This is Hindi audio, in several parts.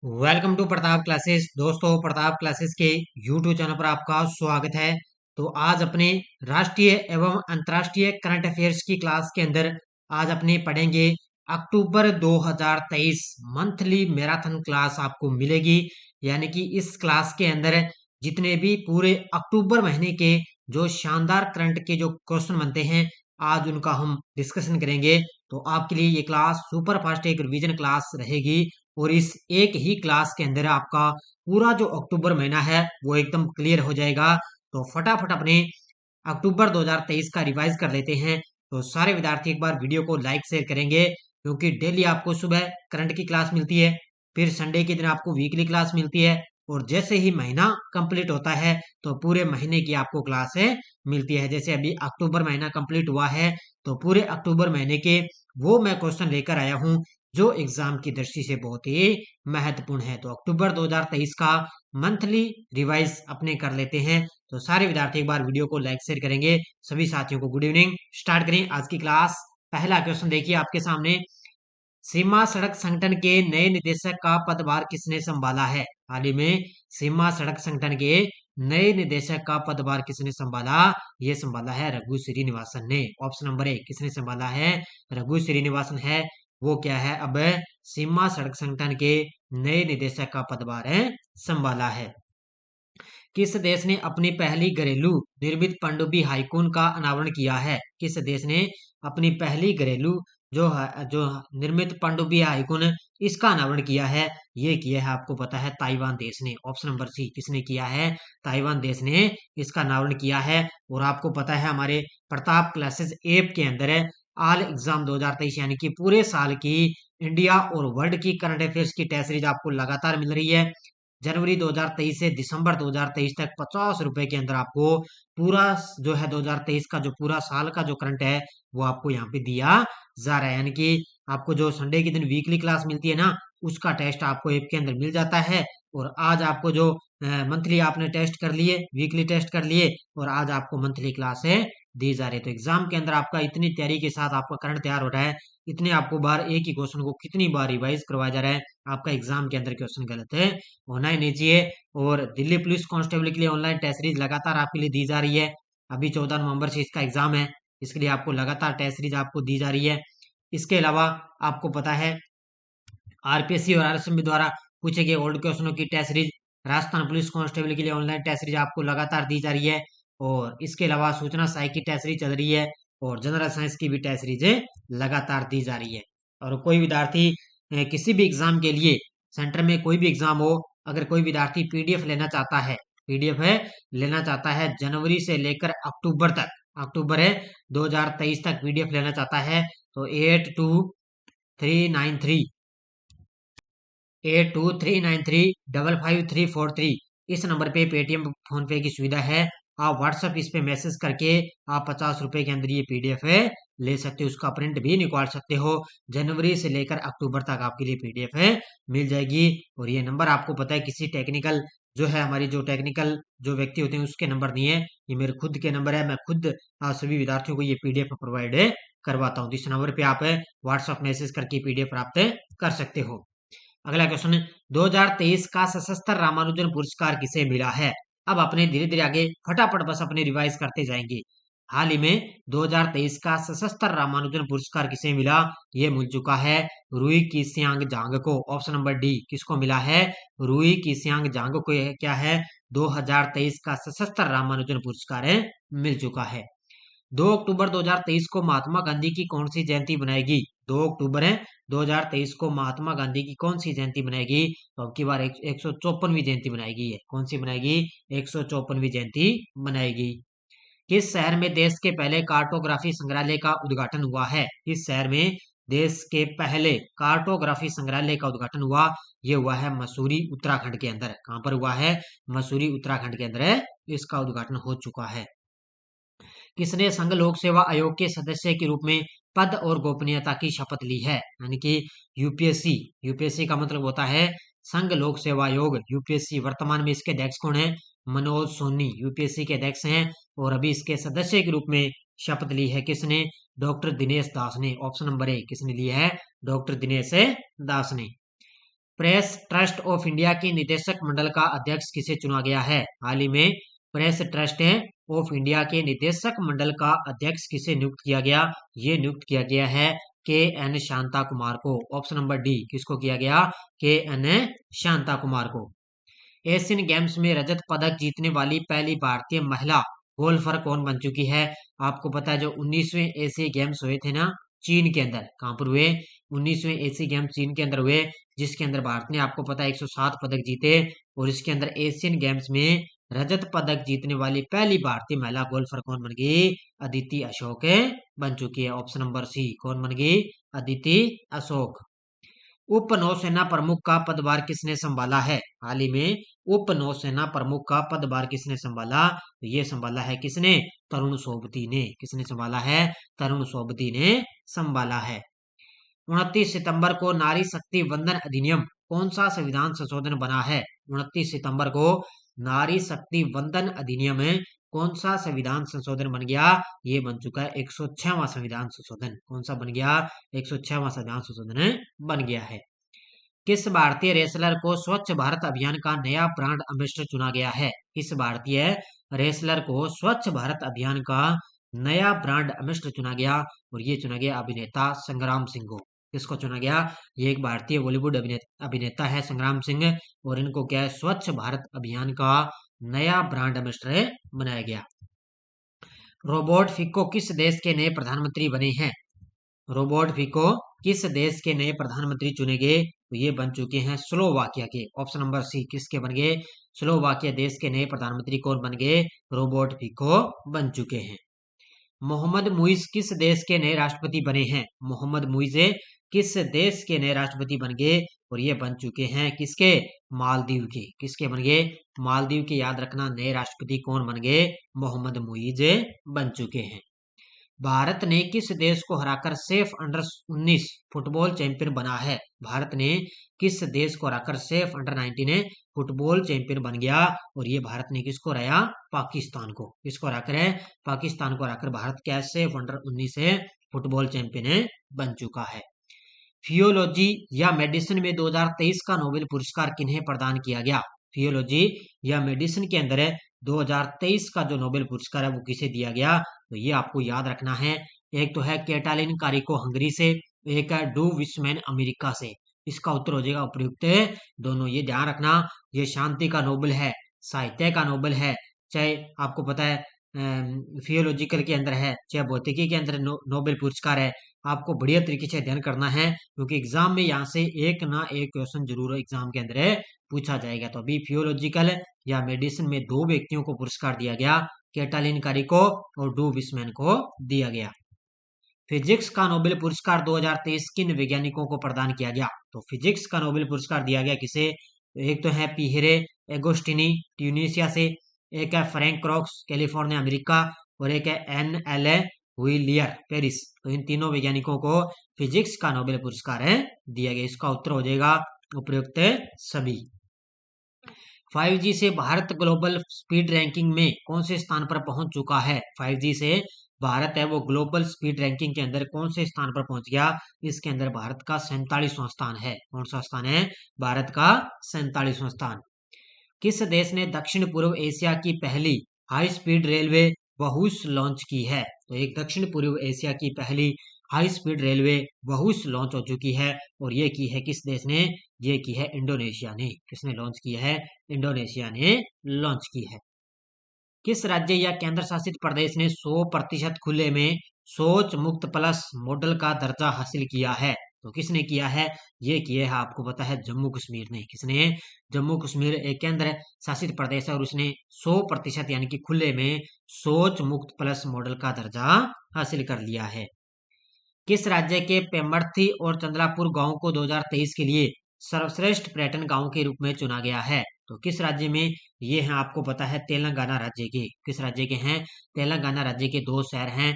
Welcome to Pratap classes. दोस्तों, प्रताप क्लासेस के यूट्यूब चैनल पर आपका स्वागत है। तो आज अपने राष्ट्रीय एवं अंतर्राष्ट्रीय करंट अफेयर्स की क्लास के अंदर आज अपने पढ़ेंगे अक्टूबर 2023 मंथली मैराथन क्लास आपको मिलेगी। यानी कि इस क्लास के अंदर जितने भी पूरे अक्टूबर महीने के जो शानदार करंट के जो क्वेश्चन बनते हैं, आज उनका हम डिस्कशन करेंगे। तो आपके लिए ये क्लास सुपर फास्ट एक रिवीजन क्लास रहेगी और इस एक ही क्लास के अंदर आपका पूरा जो अक्टूबर महीना है वो एकदम क्लियर हो जाएगा। तो फटाफट अपने अक्टूबर 2023 का रिवाइज कर लेते हैं। तो सारे विद्यार्थी एक बार वीडियो को लाइक शेयर करेंगे, क्योंकि डेली आपको सुबह करंट की क्लास मिलती है, फिर संडे के दिन आपको वीकली क्लास मिलती है, और जैसे ही महीना कंप्लीट होता है तो पूरे महीने की आपको क्लास है मिलती है। जैसे अभी अक्टूबर महीना कंप्लीट हुआ है, तो पूरे अक्टूबर महीने के वो मैं क्वेश्चन लेकर आया हूँ जो एग्जाम की दृष्टि से बहुत ही महत्वपूर्ण है। तो अक्टूबर 2023 का मंथली रिवाइज अपने कर लेते हैं। तो सारे विद्यार्थी एक बार वीडियो को लाइक शेयर करेंगे। सभी साथियों को गुड इवनिंग। स्टार्ट करें आज की क्लास। पहला क्वेश्चन देखिए आपके सामने। सीमा सड़क संगठन के नए निदेशक का पदभार किसने संभाला है? हाल ही में सीमा सड़क संगठन के नए निदेशक का पदभार किसने संभाला? ये संभाला है रघु श्रीनिवासन ने। ऑप्शन नंबर ए किसने संभाला है? रघु श्रीनिवासन है। वो क्या है? अब सीमा सड़क संगठन के नए निदेशक का पदभार है संभाला है। किस देश ने अपनी पहली घरेलू निर्मित पनडुब्बी हाइकून का अनावरण किया है? किस देश ने अपनी पहली घरेलू जो निर्मित पनडुब्बी हाइकून इसका अनावरण किया है? ये किया है, आपको पता है, ताइवान देश ने। ऑप्शन नंबर सी किसने किया है? ताइवान देश ने इसका अनावरण किया है। और आपको पता है हमारे प्रताप क्लासेस ऐप के अंदर है ऑल एग्जाम 2023 यानी कि पूरे साल की इंडिया और वर्ल्ड की करंट अफेयर्स की टेस्ट सीरीज आपको लगातार मिल रही है। जनवरी 2023 से दिसंबर 2023 तक 50 रुपए के अंदर आपको पूरा जो है 2023 का जो पूरा साल का जो करंट है वो आपको यहाँ पे दिया जा रहा है। यानी कि आपको जो संडे के दिन वीकली क्लास मिलती है ना, उसका टेस्ट आपको ऐप के अंदर मिल जाता है। और आज आपको जो मंथली आपने टेस्ट कर लिए, वीकली टेस्ट कर लिए, और आज आपको मंथली क्लास है दी जा रही है। तो एग्जाम के अंदर आपका इतनी तैयारी के साथ आपका करंट तैयार हो रहा है, इतने आपको बार एक ही क्वेश्चन को कितनी बार रिवाइज करवाया जा रहा है, आपका एग्जाम के अंदर क्वेश्चन गलत है होना ही नहीं चाहिए। और दिल्ली पुलिस कांस्टेबल के लिए ऑनलाइन टेस्ट सीरीज लगातार आपके लिए दी जा रही है। अभी 14 नवंबर से इसका एग्जाम है, इसके लिए आपको लगातार टेस्ट सीरीज आपको दी जा रही है। इसके अलावा आपको पता है आरपीएससी और आरएसएमबी द्वारा पूछे गए ओल्ड क्वेश्चनों की test series Rajasthan police constable के लिए ऑनलाइन टेस्ट सीरीज आपको लगातार दी जा रही है। और इसके अलावा सूचना सहायक की टेस्ट सीरीज चल रही है, और जनरल साइंस की भी टेस्ट सीरीज लगातार दी जा रही है। और कोई विद्यार्थी किसी भी एग्जाम के लिए सेंटर में कोई भी एग्जाम हो, अगर कोई विद्यार्थी पीडीएफ लेना चाहता है, पीडीएफ है लेना चाहता है जनवरी से लेकर अक्टूबर तक, अक्टूबर है 2023 तक पीडीएफ लेना चाहता है, तो 82393553 82393553 इस नंबर पे पेटीएम फोन पे की सुविधा है। आप व्हाट्सएप इस पे मैसेज करके आप 50 रुपए के अंदर ये पीडीएफ है ले सकते हो, उसका प्रिंट भी निकाल सकते हो। जनवरी से लेकर अक्टूबर तक आपके लिए पीडीएफ है मिल जाएगी। और ये नंबर आपको पता है किसी टेक्निकल जो है हमारी जो टेक्निकल जो व्यक्ति होते हैं उसके नंबर नहीं है, ये मेरे खुद के नंबर है। मैं खुद सभी विद्यार्थियों को ये पीडीएफ प्रोवाइड करवाता हूँ। इस नंबर पे आप व्हाट्सएप मैसेज करके पीडीएफ प्राप्त कर सकते हो। अगला क्वेश्चन है 2023 का सशस्त्र रामानुजन पुरस्कार किसे मिला है? अब अपने धीरे धीरे आगे फटाफट बस अपने रिवाइज करते जाएंगे। हाल ही में 2023 का सशस्त्र रामानुजन पुरस्कार किसे मिला? ये मिल चुका है रुई किसियांग जांग को। ऑप्शन नंबर डी किसको मिला है? रुई किसियांग जांग को। क्या है? 2023 का सशस्त्र रामानुजन पुरस्कार है मिल चुका है। 2 अक्टूबर 2023 को महात्मा गांधी की कौन सी जयंती बनाएगी? 2 अक्टूबर है 2023 को महात्मा गांधी की कौन सी जयंती बनाएगी? तो अब की बार 154वीं जयंती बनाएगी। कौन सी बनाएगी? 154वीं जयंती बनाएगी। किस शहर में देश के पहले कार्टोग्राफी संग्रहालय का उद्घाटन हुआ है? किस शहर में देश के पहले कार्टोग्राफी संग्रहालय का उद्घाटन हुआ? ये हुआ है मसूरी उत्तराखंड के अंदर। कहां पर हुआ है? मसूरी उत्तराखंड के अंदर है, इसका उद्घाटन हो चुका है। किसने संघ लोक सेवा आयोग के सदस्य के रूप में पद और गोपनीयता की शपथ ली है? यानी कि यूपीएससी, यूपीएससी का मतलब होता है संघ लोक सेवा आयोग, यूपीएससी। वर्तमान में इसके अध्यक्ष कौन है? मनोज सोनी यूपीएससी के अध्यक्ष हैं। और अभी इसके सदस्य के रूप में शपथ ली है किसने? डॉक्टर दिनेश दास ने। ऑप्शन नंबर ए किसने ली है? डॉक्टर दिनेश दास ने। प्रेस ट्रस्ट ऑफ इंडिया के निदेशक मंडल का अध्यक्ष किसे चुना गया है? हाल ही में प्रेस ट्रस्ट ऑफ इंडिया के निदेशक मंडल का अध्यक्ष किसे नियुक्त किया गया? ये नियुक्त किया गया है के एन शांता कुमार को। ऑप्शन नंबर डी, किसको किया गया? के एन शांता कुमार को। एशियन गेम्स में रजत पदक जीतने वाली पहली भारतीय महिला गोल्फर कौन बन चुकी है? आपको पता है जो 19वें एशियन गेम्स हुए थे ना चीन के अंदर, कहां पर हुए? 19वें एशियन गेम्स चीन के अंदर हुए, जिसके अंदर भारत ने आपको पता है 107 पदक जीते, और इसके अंदर एशियन गेम्स में रजत पदक जीतने वाली पहली भारतीय महिला गोल्फर कौन बन गई? अदिति अशोक बन चुकी है। ऑप्शन नंबर सी, कौन बन गई? अदिति अशोक। उप नौसेना प्रमुख का पदभार किसने संभाला है? हाल ही में उप नौसेना प्रमुख का पदभार किसने संभाला? तो ये संभाला है किसने? तरुण सोबती ने। किसने संभाला है? तरुण सोबती ने संभाला है। 29 सितंबर को नारी शक्ति वंदन अधिनियम कौन सा संविधान संशोधन बना है? 29 सितंबर को नारी शक्ति वंदन अधिनियम कौन सा संविधान संशोधन बन गया? ये बन चुका है 106वां संविधान संशोधन। कौन सा बन गया? 106वां संविधान संशोधन बन गया है। किस भारतीय रेसलर को स्वच्छ भारत अभियान का नया ब्रांड एम्बेसडर चुना गया है? किस भारतीय रेसलर को स्वच्छ भारत अभियान का नया ब्रांड एम्बेसडर चुना गया? और ये चुना गया अभिनेता संग्राम सिंह को। किसको चुना गया? ये एक भारतीय बॉलीवुड अभिनेता है संग्राम सिंह, और इनको क्या है? स्वच्छ भारत अभियान का नया ब्रांड एम्बेसडर बनाया गया। रोबर्ट फिको किस देश के नए प्रधानमंत्री बने हैं? रोबर्ट फिको किस देश के नए प्रधानमंत्री चुने गए? तो ये बन चुके हैं स्लोवाकिया के। ऑप्शन नंबर सी, किसके बन गए? स्लोवाकिया देश के नए प्रधानमंत्री कौन बन गए? रोबर्ट फिको बन चुके हैं। मोहम्मद मुइज किस देश के नए राष्ट्रपति बने हैं? मोहम्मद मुइज किस देश के नए राष्ट्रपति बन गए? और ये बन चुके हैं किसके? मालदीव के। किसके बन गए? मालदीव के। याद रखना, नए राष्ट्रपति कौन बन गए? मोहम्मद मुइज बन चुके हैं। भारत ने किस देश को हराकर सेफ अंडर 19 फुटबॉल चैंपियन बना है? भारत ने किस देश को हराकर सेफ अंडर 19 फुटबॉल चैंपियन बन गया? और ये भारत ने किसको हराया? पाकिस्तान को। किसको हराकर है? पाकिस्तान को हराकर भारत क्या सेफ अंडर 19 फुटबॉल चैंपियन बन चुका है। फियोलॉजी या मेडिसिन में 2023 का नोबेल पुरस्कार किन्हें प्रदान किया गया? फियोलॉजी या मेडिसिन के अंदर 2023 का जो नोबेल पुरस्कार है वो किसे दिया गया? तो ये आपको याद रखना है। एक तो है कैटालिन कारिको हंगरी से, एक है डू विस्मैन अमेरिका से। इसका उत्तर हो जाएगा उपयुक्त दोनों। ये ध्यान रखना, ये शांति का नोबेल है, साहित्य का नोबेल है, चाहे आपको पता है फियोलॉजिकल के अंदर है, चाहे भौतिकी के अंदर नोबेल पुरस्कार है। आपको बढ़िया तरीके से अध्ययन करना है, क्योंकि एग्जाम में यहाँ से एक ना एक क्वेश्चन जरूर एग्जाम के अंदर पूछा जाएगा। तो अभी फियोलॉजिकल या मेडिसिन में दो व्यक्तियों को पुरस्कार दिया गया, कैटालिन कारिको और डू विस्मैन को दिया गया। फिजिक्स का नोबेल पुरस्कार 2023 किन वैज्ञानिकों को प्रदान किया गया? तो फिजिक्स का नोबेल पुरस्कार दिया गया किसे? एक तो है पियरे एगोस्टिनी ट्यूनिसिया से, एक है फ्रैंक क्रॉक्स कैलिफोर्निया अमेरिका, और एक है एन एल व्हिलियर पेरिस। तो इन तीनों वैज्ञानिकों को फिजिक्स का नोबेल पुरस्कार दिया गया। इसका उत्तर हो जाएगा उपयुक्त सभी। 5G से भारत ग्लोबल स्पीड रैंकिंग में कौन से स्थान पर पहुंच चुका है? 5G से भारत है वो ग्लोबल स्पीड रैंकिंग के अंदर कौन से स्थान पर पहुंच गया? इसके अंदर भारत का 47वां स्थान है। कौन सा स्थान है? भारत का 47वां स्थान। किस देश ने दक्षिण पूर्व एशिया की पहली हाई स्पीड रेलवे बहुस लॉन्च की है? तो एक दक्षिण पूर्व एशिया की पहली हाई स्पीड रेलवे बहुस लॉन्च हो चुकी है, और ये की है किस देश ने? ये की है इंडोनेशिया ने। किसने लॉन्च किया है? इंडोनेशिया ने लॉन्च की है। किस राज्य या केंद्र शासित प्रदेश ने 100% खुले में शौच मुक्त प्लस मॉडल का दर्जा हासिल किया है? तो किसने किया है? ये किया है आपको पता है जम्मू कश्मीर ने। किसने? जम्मू कश्मीर एक केंद्र शासित प्रदेश है, और उसने 100% यानी कि खुले में शौच मुक्त प्लस मॉडल का दर्जा हासिल कर लिया है। किस राज्य के पेमर्थी और चंद्रापुर गांव को 2023 के लिए सर्वश्रेष्ठ पर्यटन गांव के रूप में चुना गया है? तो किस राज्य में? ये हैं आपको पता है तेलंगाना राज्य के। किस राज्य के हैं? तेलंगाना राज्य के दो शहर हैं,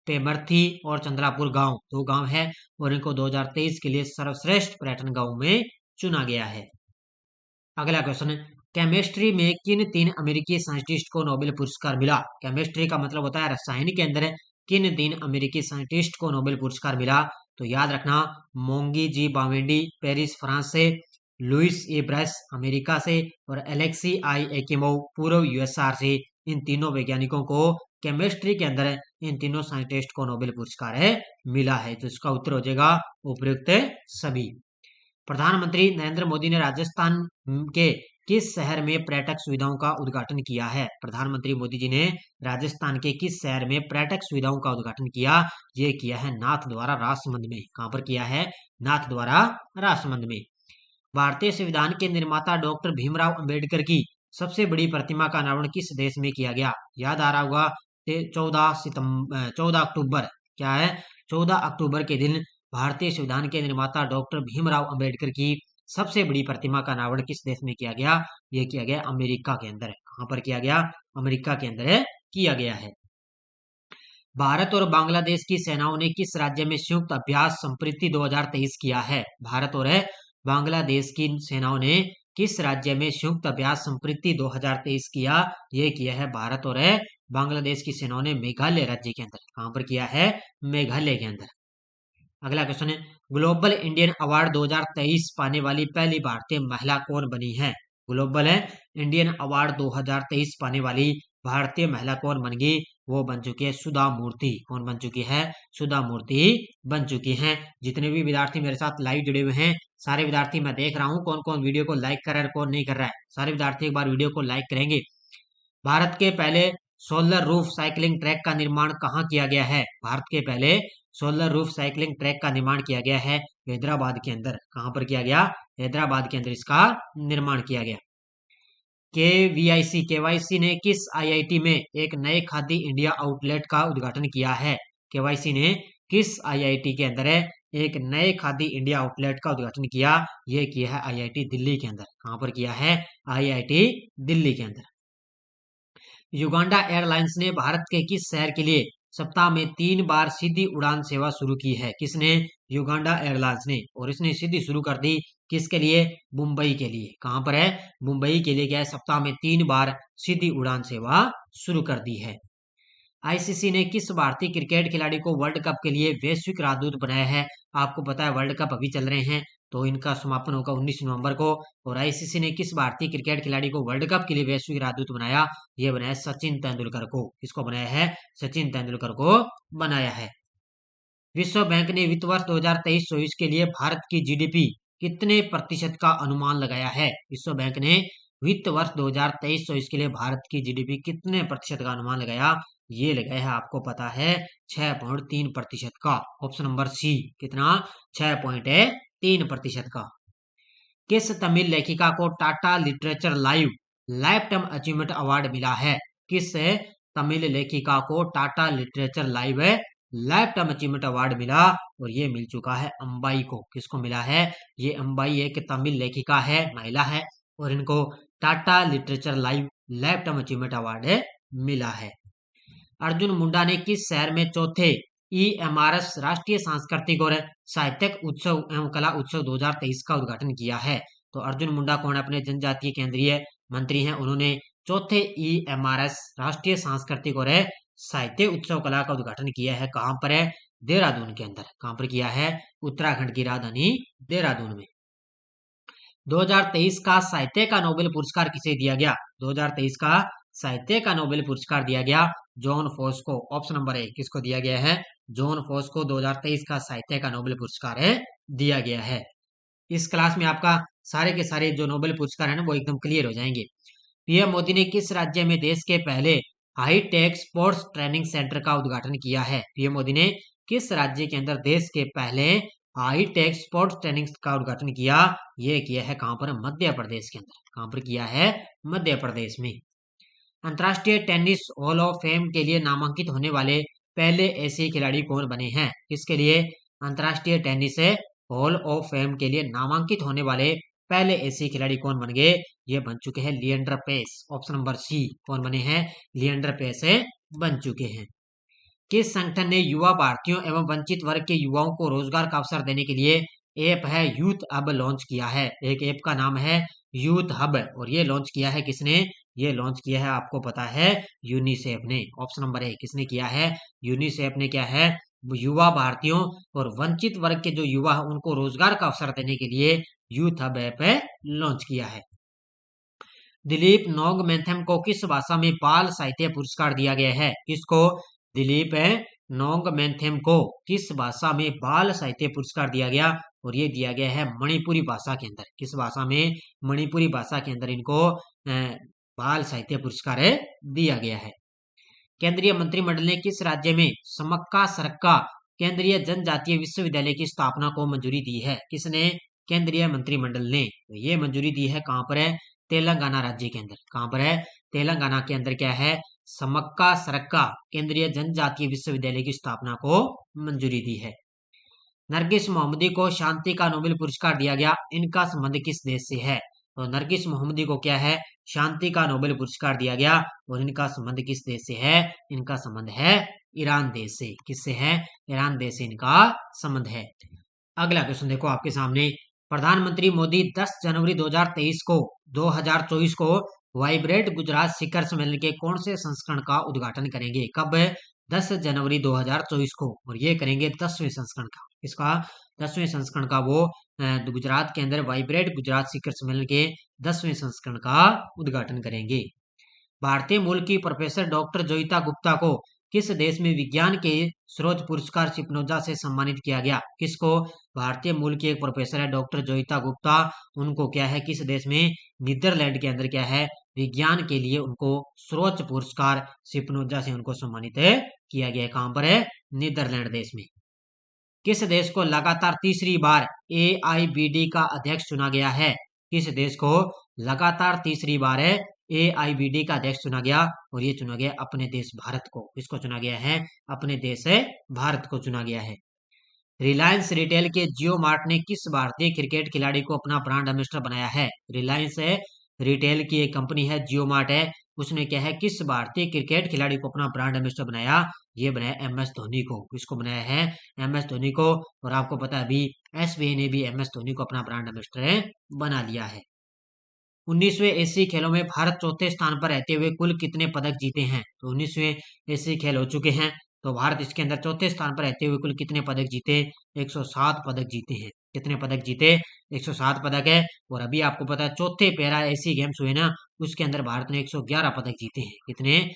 पेमर्थी और चंद्रापुर गांव, दो गांव है, और इनको 2023 के लिए सर्वश्रेष्ठ पर्यटन गांव में चुना गया है। अगला क्वेश्चन, केमिस्ट्री में किन 3 अमेरिकी साइंटिस्ट को नोबेल पुरस्कार मिला? केमिस्ट्री का मतलब होता है रसायन के अंदर किन 3 अमेरिकी साइंटिस्ट को नोबेल पुरस्कार मिला? तो याद रखना, मोंगी जी बावेंडी पेरिस फ्रांस से, लुइस ए ब्रस अमेरिका से और एलेक्सी आई एकिमोव पूर्व यूएसआर से। इन तीनों वैज्ञानिकों को केमिस्ट्री के अंदर इन तीनों साइंटिस्ट को नोबेल पुरस्कार है मिला है। तो इसका उत्तर हो जाएगा उपयुक्त सभी। प्रधानमंत्री नरेंद्र मोदी ने राजस्थान के किस शहर में पर्यटक सुविधाओं का उद्घाटन किया है? प्रधानमंत्री मोदी जी ने राजस्थान के किस शहर में पर्यटक सुविधाओं का उद्घाटन किया? ये किया है नाथद्वारा राजसमंद में। कहां पर किया है? नाथद्वारा राजसमंद में। भारतीय संविधान के निर्माता डॉक्टर भीमराव अंबेडकर की सबसे बड़ी प्रतिमा का अनावरण किस देश में किया गया? याद आ रहा होगा 14 अक्टूबर। क्या है? 14 अक्टूबर के दिन भारतीय संविधान के निर्माता डॉक्टर भीमराव अंबेडकर की सबसे बड़ी प्रतिमा का अनावरण किस देश में किया गया? यह किया गया अमेरिका के अंदर। कहां पर किया गया? अमेरिका के अंदर किया गया है। भारत और बांग्लादेश की सेनाओं ने किस राज्य में संयुक्त अभ्यास संप्रीति 2023 किया है? भारत और बांग्लादेश की सेनाओं ने किस राज्य में संयुक्त अभ्यास संप्रीति 2023 किया? ये किया है भारत और बांग्लादेश की सेनाओं ने मेघालय राज्य के अंदर। कहां पर किया है? मेघालय के अंदर। अगला क्वेश्चन है, ग्लोबल इंडियन अवार्ड 2023 पाने वाली पहली भारतीय महिला कौन बनी है? ग्लोबल इंडियन अवार्ड 2023 पाने वाली भारतीय महिला कौन बन गई? वो बन चुकी है सुधा मूर्ति। कौन बन चुकी है? सुधा मूर्ति बन चुकी हैं। जितने भी विद्यार्थी मेरे साथ लाइव जुड़े हुए हैं, सारे विद्यार्थी मैं देख रहा हूँ कौन कौन वीडियो को लाइक कर रहा है, कौन नहीं कर रहा है। सारे विद्यार्थी एक बार वीडियो को लाइक करेंगे। भारत के पहले सोलर रूफ साइकिलिंग ट्रैक का निर्माण कहाँ किया गया है? भारत के पहले सोलर रूफ साइकिलिंग ट्रैक का निर्माण किया गया है हैदराबाद के अंदर। कहां पर किया गया? हैदराबाद के अंदर इसका निर्माण किया गया। केवाईसी ने किस आईआईटी में एक नए खादी इंडिया आउटलेट का उद्घाटन किया है? केवाईसी ने किस आईआईटी के अंदर एक नए खादी इंडिया आउटलेट का उद्घाटन किया? यह किया है आईआईटी दिल्ली के अंदर। कहां पर किया है? आईआईटी दिल्ली के अंदर। युगांडा एयरलाइंस ने भारत के किस शहर के लिए सप्ताह में 3 बार सीधी उड़ान सेवा शुरू की है? किसने? युगांडा एयरलाइंस ने। और इसने सीधी शुरू कर दी किसके लिए? मुंबई के लिए। कहां पर है? मुंबई के लिए क्या है? सप्ताह में 3 बार सीधी उड़ान सेवा शुरू कर दी है। आईसीसी ने किस भारतीय क्रिकेट खिलाड़ी को वर्ल्ड कप के लिए वैश्विक राजदूत बनाया है? आपको पता है वर्ल्ड कप अभी चल रहे हैं, तो इनका समापन होगा 19 नवंबर को। और आईसीसी ने किस भारतीय क्रिकेट खिलाड़ी को वर्ल्ड कप के लिए वैश्विक राजदूत बनाया? यह बनाया सचिन तेंदुलकर को। किसको बनाया है? सचिन तेंदुलकर को बनाया है। विश्व बैंक ने वित्त वर्ष 2023-24 के लिए भारत की जीडीपी कितने प्रतिशत का अनुमान लगाया है? विश्व बैंक ने वित्त वर्ष 2023-24 के लिए भारत की जीडीपी कितने प्रतिशत का अनुमान लगाया? ये लगाया है, आपको पता है 6.3% का। Option number C. कितना? 6.3% का। किस तमिल लेखिका को Tata literature life time achievement award मिला है? किस तमिल लेखिका को Tata literature life time achievement award मिला? और ये मिल चुका है अंबाई को। किसको मिला है? ये अंबाई एक तमिल लेखिका है, महिला है, और इनको Tata literature life time achievement award मिला है। अर्जुन मुंडा ने किस शहर में चौथे EMRS राष्ट्रीय सांस्कृतिक और साहित्यिक उत्सव एवं कला उत्सव 2023 का उद्घाटन किया है? तो अर्जुन मुंडा कौन? अपने जनजातीय केंद्रीय मंत्री हैं। उन्होंने चौथे EMRS राष्ट्रीय सांस्कृतिक और साहित्य उत्सव कला का उद्घाटन किया है। कहां पर है? देहरादून के अंदर। कहां पर किया है? उत्तराखंड की राजधानी देहरादून में। 2023 का साहित्य का नोबेल पुरस्कार किसे दिया गया? 2023 का साहित्य का नोबेल पुरस्कार दिया गया Jon Fosse. Option number A. किसको दिया गया है? जॉन फोस्को 2023 का साहित्य का नोबेल पुरस्कार दिया गया है। इस क्लास में आपका सारे के सारे जो नोबेल पुरस्कार है ना, वो एकदम क्लियर हो जाएंगे। पीएम मोदी ने किस राज्य में देश के पहले हाईटेक स्पोर्ट्स ट्रेनिंग सेंटर का उद्घाटन किया है? पीएम मोदी ने किस राज्य के अंदर देश के पहले हाईटेक स्पोर्ट्स ट्रेनिंग का उद्घाटन किया? ये किया है कहां पर? मध्य प्रदेश के अंदर। कहां पर किया है? मध्य प्रदेश में। अंतर्राष्ट्रीय टेनिस हॉल ऑफ फेम के लिए नामांकित होने वाले पहले एशियाई खिलाड़ी कौन बने हैं? किसके लिए? अंतर्राष्ट्रीय टेनिस हॉल ऑफ फेम के लिए नामांकित होने वाले पहले एशियाई खिलाड़ी कौन बन गए? ये बन चुके हैं Leander Paes. Option number C. कौन बने हैं? लिएंडर पेस बन चुके हैं। किस संगठन ने युवा भारतीयों एवं वंचित वर्ग के युवाओं को रोजगार का अवसर देने के लिए ऐप है यूथ हब लॉन्च किया है? एक ऐप का नाम है यूथ हब, और ये लॉन्च किया है किसने? ये लॉन्च किया है, आपको पता है, यूनिसेफ ने। ऑप्शन नंबर ए। किसने किया है? यूनिसेफ ने क्या है? युवा भारतीयों और वंचित वर्ग के जो युवा हैं उनको रोजगार का अवसर देने के लिए यूथ हब ऐप लॉन्च किया है। दिलीप नोंगमेथम को किस भाषा में बाल साहित्य पुरस्कार दिया गया है? किसको? दिलीप नोंगमेथम को किस भाषा में बाल साहित्य पुरस्कार दिया गया? और ये दिया गया है मणिपुरी भाषा के अंदर। किस भाषा में? मणिपुरी भाषा के अंदर इनको बाल साहित्य पुरस्कार दिया गया है। केंद्रीय मंत्रिमंडल ने किस राज्य में समक्का सरक्का केंद्रीय जनजातीय विश्वविद्यालय की स्थापना को मंजूरी दी है? किसने? केंद्रीय मंत्रिमंडल ने ये मंजूरी दी है। कहां पर है? तेलंगाना राज्य के अंदर। कहां पर है? तेलंगाना के अंदर क्या है? समक्का सरक्का केंद्रीय जनजातीय विश्वविद्यालय की स्थापना को मंजूरी दी है। नरगिस मोहम्मदी को शांति का नोबेल पुरस्कार दिया गया, इनका संबंध किस देश से है? तो नरगिस मोहम्मदी को क्या है? शांति का नोबेल पुरस्कार दिया गया और इनका संबंध किस देश से है? इनका संबंध है ईरान देश से। किससे है? ईरान देश से इनका संबंध है। अगला क्वेश्चन देखो आपके सामने। प्रधानमंत्री मोदी 10 जनवरी 2024 को वाइब्रेंट गुजरात शिखर सम्मेलन के कौन से संस्करण का उद्घाटन करेंगे? कब? 10 जनवरी 2024 को। और ये करेंगे 10वें संस्करण का। इसका 10वें संस्करण का वो गुजरात के अंदर वाइब्रेंट गुजरात शिखर सम्मेलन के 10वें संस्करण का उद्घाटन करेंगे। भारतीय मूल की प्रोफेसर डॉक्टर जोयिता गुप्ता को किस देश में विज्ञान के सर्वोच्च पुरस्कार शिपनोजा से सम्मानित किया गया? किसको? भारतीय मूल की एक प्रोफेसर है डॉक्टर जोयिता गुप्ता, उनको क्या है? किस देश में? नीदरलैंड के अंदर क्या है? विज्ञान के लिए उनको सर्वोच्च पुरस्कार शिपनोजा से उनको सम्मानित किया गया। कहां पर है? नीदरलैंड देश में। किस देश को लगातार तीसरी बार AIBD का अध्यक्ष चुना गया है? किस देश को लगातार तीसरी बार है AIBD का अध्यक्ष चुना गया? और ये चुना गया अपने देश भारत को। इसको चुना गया है अपने देश भारत को चुना गया है। रिलायंस रिटेल के जियो मार्ट ने किस भारतीय क्रिकेट खिलाड़ी को अपना ब्रांड एम्बेसडर बनाया है? रिलायंस रिटेल की एक कंपनी है, जियो मार्ट है, उसने क्या है? किस भारतीय क्रिकेट खिलाड़ी को अपना ब्रांड एम्बेसडर बनाया? ये बनाया MS धोनी को। किसको बनाया है? MS धोनी को। और आपको पता है अभी SBI ने भी MS धोनी को अपना ब्रांड एम्बेसडर बना लिया है। 19वें एशियाई खेलों में भारत चौथे स्थान पर रहते हुए कुल कितने पदक जीते हैं? तो 19वें एशियाई खेल हो चुके हैं, तो भारत इसके अंदर चौथे स्थान पर रहते हुए कुल कितने पदक जीते? 107 पदक जीते हैं। कितने पदक जीते? 107 पदक है। और अभी आपको पता है चौथे पैरा एशियाई गेम्स हुए ना, उसके अंदर भारत ने 111 पदक जीते हैं। कितने?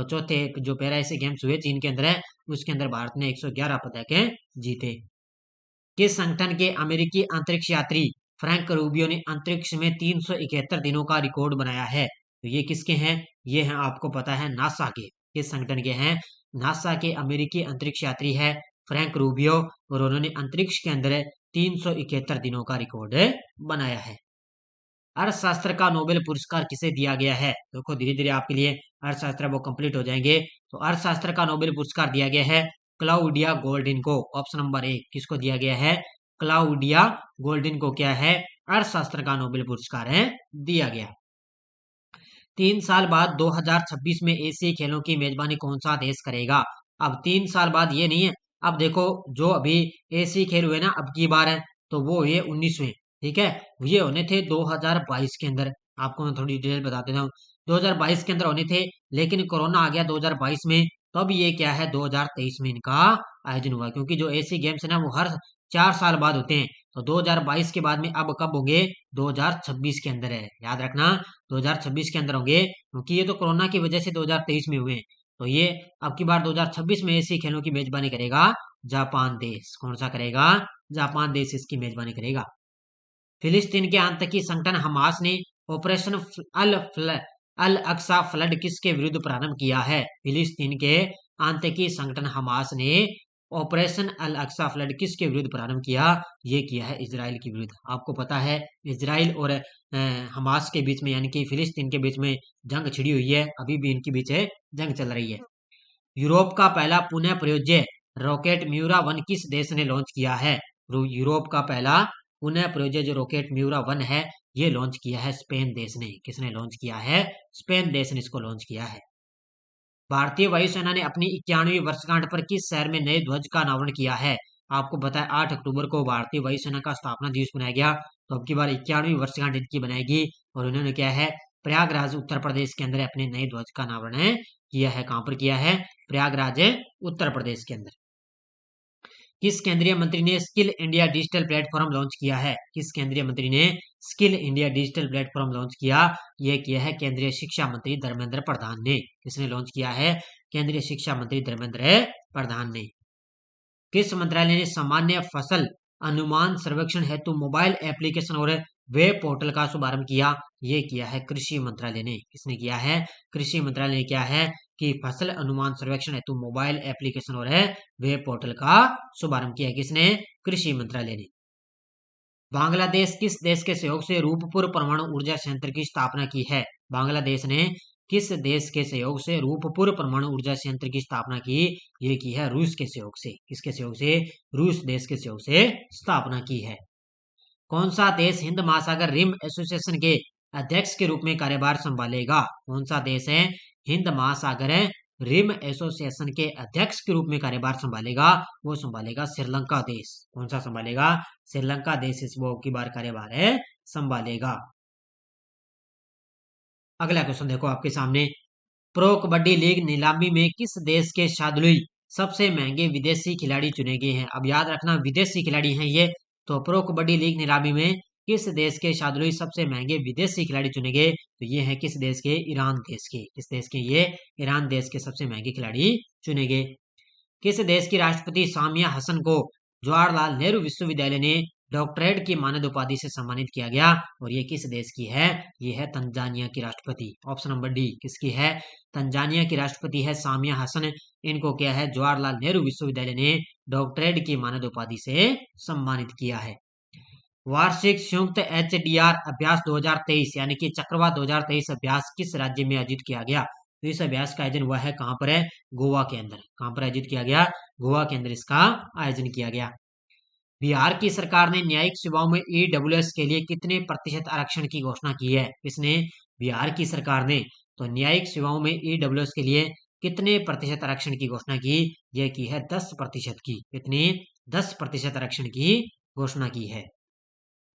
चौथे जो पैरा एशियाई गेम्स हुए चीन के अंदर है, उसके अंदर भारत ने 111 पदक जीते। किस संगठन के अमेरिकी अंतरिक्ष यात्री फ्रैंक रूबियो ने अंतरिक्ष में 371 दिनों का रिकॉर्ड बनाया है? तो ये किसके हैं? ये हैं आपको पता है नासा के। किस संगठन के हैं? नासा के अमेरिकी अंतरिक्ष यात्री है फ्रैंक रूबियो, और उन्होंने अंतरिक्ष के अंदर 371 दिनों का रिकॉर्ड बनाया है। अर्थशास्त्र का नोबेल पुरस्कार किसे दिया गया है? देखो धीरे धीरे आपके लिए अर्थशास्त्र वो कंप्लीट हो जाएंगे। तो अर्थशास्त्र का नोबेल पुरस्कार दिया गया है क्लाउडिया गोल्डिन को। ऑप्शन नंबर 1 किसको दिया गया है? क्लाउडिया गोल्डिन को क्या है? अर्थशास्त्र का नोबेल पुरस्कार दिया गया। 3 साल बाद 2026 में एशियाई खेलों की मेजबानी कौन सा देश करेगा? अब 3 साल बाद ये नहीं है, अब देखो जो अभी एशियाई खेल हुए ना अब की बार है, तो वो ये 19वें, ठीक है, ये होने थे 2022 के अंदर। आपको मैं थोड़ी डिटेल बता देता हूँ। 2022 के अंदर होने थे, लेकिन कोरोना आ गया 2022 में, तब ये क्या है 2023 में इनका आयोजन हुआ। क्योंकि जो एशियाई गेम्स है ना वो हर 4 साल बाद होते हैं, तो 2022 के बाद में अब कब होंगे? 2026 के अंदर है, याद रखना 2026 के अंदर होंगे, क्योंकि ये तो कोरोना की वजह से 2023 में हुए हैं। तो ये अब की बार 2026 में एशियाई खेलों की मेजबानी करेगा जापान देश। कौन सा करेगा? जापान देश इसकी मेजबानी करेगा। फिलिस्तीन के आतंकी संगठन हमास ने ऑपरेशन अल अक्सा फ्लड किसके विरुद्ध प्रारंभ किया है? फिलिस्तीन के आतंकी संगठन हमास ने ऑपरेशन अल अक्सा फ्लड किसके विरुद्ध प्रारंभ किया? ये किया है इजराइल के विरुद्ध। आपको पता है इजराइल और हमास के बीच में यानी कि फिलिस्तीन के बीच में जंग छिड़ी हुई है, अभी भी इनके बीच जंग चल रही है। यूरोप का पहला पुनः प्रयोज्य रॉकेट म्यूरा 1 किस देश ने लॉन्च किया है? यूरोप का पहला पुनः प्रयोज्य जो रॉकेट म्यूरा 1 है, ये लॉन्च किया है स्पेन देश ने। किसने लॉन्च किया है? स्पेन देश ने इसको लॉन्च किया है। भारतीय वायुसेना ने अपनी 91वीं वर्षगांठ पर किस शहर में नए ध्वज का अनावरण किया है? आपको पता है 8 अक्टूबर को भारतीय वायुसेना का स्थापना दिवस मनाया गया, तो अब की बार 91वीं वर्षगांठ इनकी बनाएगी, और उन्होंने क्या है प्रयागराज उत्तर प्रदेश के अंदर अपने नए ध्वज का अनावरण किया है। कहां पर किया है? प्रयागराज उत्तर प्रदेश के अंदर। किस केंद्रीय मंत्री ने skill India digital platform launch किया है? किस केंद्रीय मंत्री ने skill India digital platform launch किया? यह किया है केंद्रीय शिक्षा मंत्री धर्मेंद्र प्रधान ने। किसने लॉन्च किया है? केंद्रीय शिक्षा मंत्री धर्मेंद्र प्रधान ने। किस मंत्रालय ने सामान्य फसल अनुमान सर्वेक्षण हेतु मोबाइल एप्लीकेशन और वेब पोर्टल का शुभारंभ किया? ये किया है कृषि मंत्रालय ने। किसने किया है? कृषि मंत्रालय ने किया है कि फसल अनुमान सर्वेक्षण हेतु मोबाइल एप्लीकेशन और वेब पोर्टल का शुभारंभ किया है। किसने? कृषि मंत्रालय ने। बांग्लादेश किस देश के सहयोग से रूपपुर परमाणु ऊर्जा संयंत्र की स्थापना की है? बांग्लादेश ने किस देश के सहयोग से रूपपुर परमाणु ऊर्जा संयंत्र की स्थापना की? ये की है रूस के सहयोग से। किसके सहयोग से? रूस देश के सहयोग से स्थापना की है। कौन सा देश हिंद महासागर रिम एसोसिएशन के अध्यक्ष के रूप में कार्यभार संभालेगा? कौन सा देश है हिंद महासागर रिम एसोसिएशन के अध्यक्ष के रूप में कार्यभार संभालेगा? वो संभालेगा श्रीलंका देश। कौन सा संभालेगा? श्रीलंका देश इस वो की बार कार्यभार है संभालेगा। अगला क्वेश्चन देखो आपके सामने। प्रो कबड्डी लीग नीलामी में किस देश के शार्दुल सबसे महंगे विदेशी खिलाड़ी चुने गए हैं? अब याद रखना विदेशी खिलाड़ी हैं ये। तो प्रो कबड्डी लीग नीलामी में किस देश के शार्दुल सबसे महंगे विदेशी खिलाड़ी चुने गए? तो ये है किस देश के? ईरान देश के। किस देश के? ये ईरान देश के सबसे महंगे खिलाड़ी चुने गए। किस देश की राष्ट्रपति सामिया हसन को जवाहरलाल नेहरू विश्वविद्यालय ने डॉक्टरेट की मानद उपाधि से सम्मानित किया गया? और ये किस देश की है? ये है तंजानिया की राष्ट्रपति। ऑप्शन नंबर डी किसकी है? तंजानिया की राष्ट्रपति है सामिया हसन। इनको क्या है? जवाहरलाल नेहरू विश्वविद्यालय ने डॉक्टरेट की मानद उपाधि से सम्मानित किया है। वार्षिक संयुक्त HDR अभ्यास 2023 यानी कि चक्रवात 2023 अभ्यास किस राज्य में आयोजित किया गया? तो इस अभ्यास का आयोजन हुआ है कहां पर? है गोवा के अंदर। कहां पर आयोजित किया गया? गोवा के अंदर इसका आयोजन किया गया। बिहार की सरकार ने न्यायिक सेवाओं में EWS के लिए कितने प्रतिशत आरक्षण की घोषणा की है? किसने? बिहार की सरकार ने तो न्यायिक सेवाओं में EWS के लिए कितने प्रतिशत आरक्षण की घोषणा की? यह की है 10% की। कितनी? 10% आरक्षण की घोषणा की है।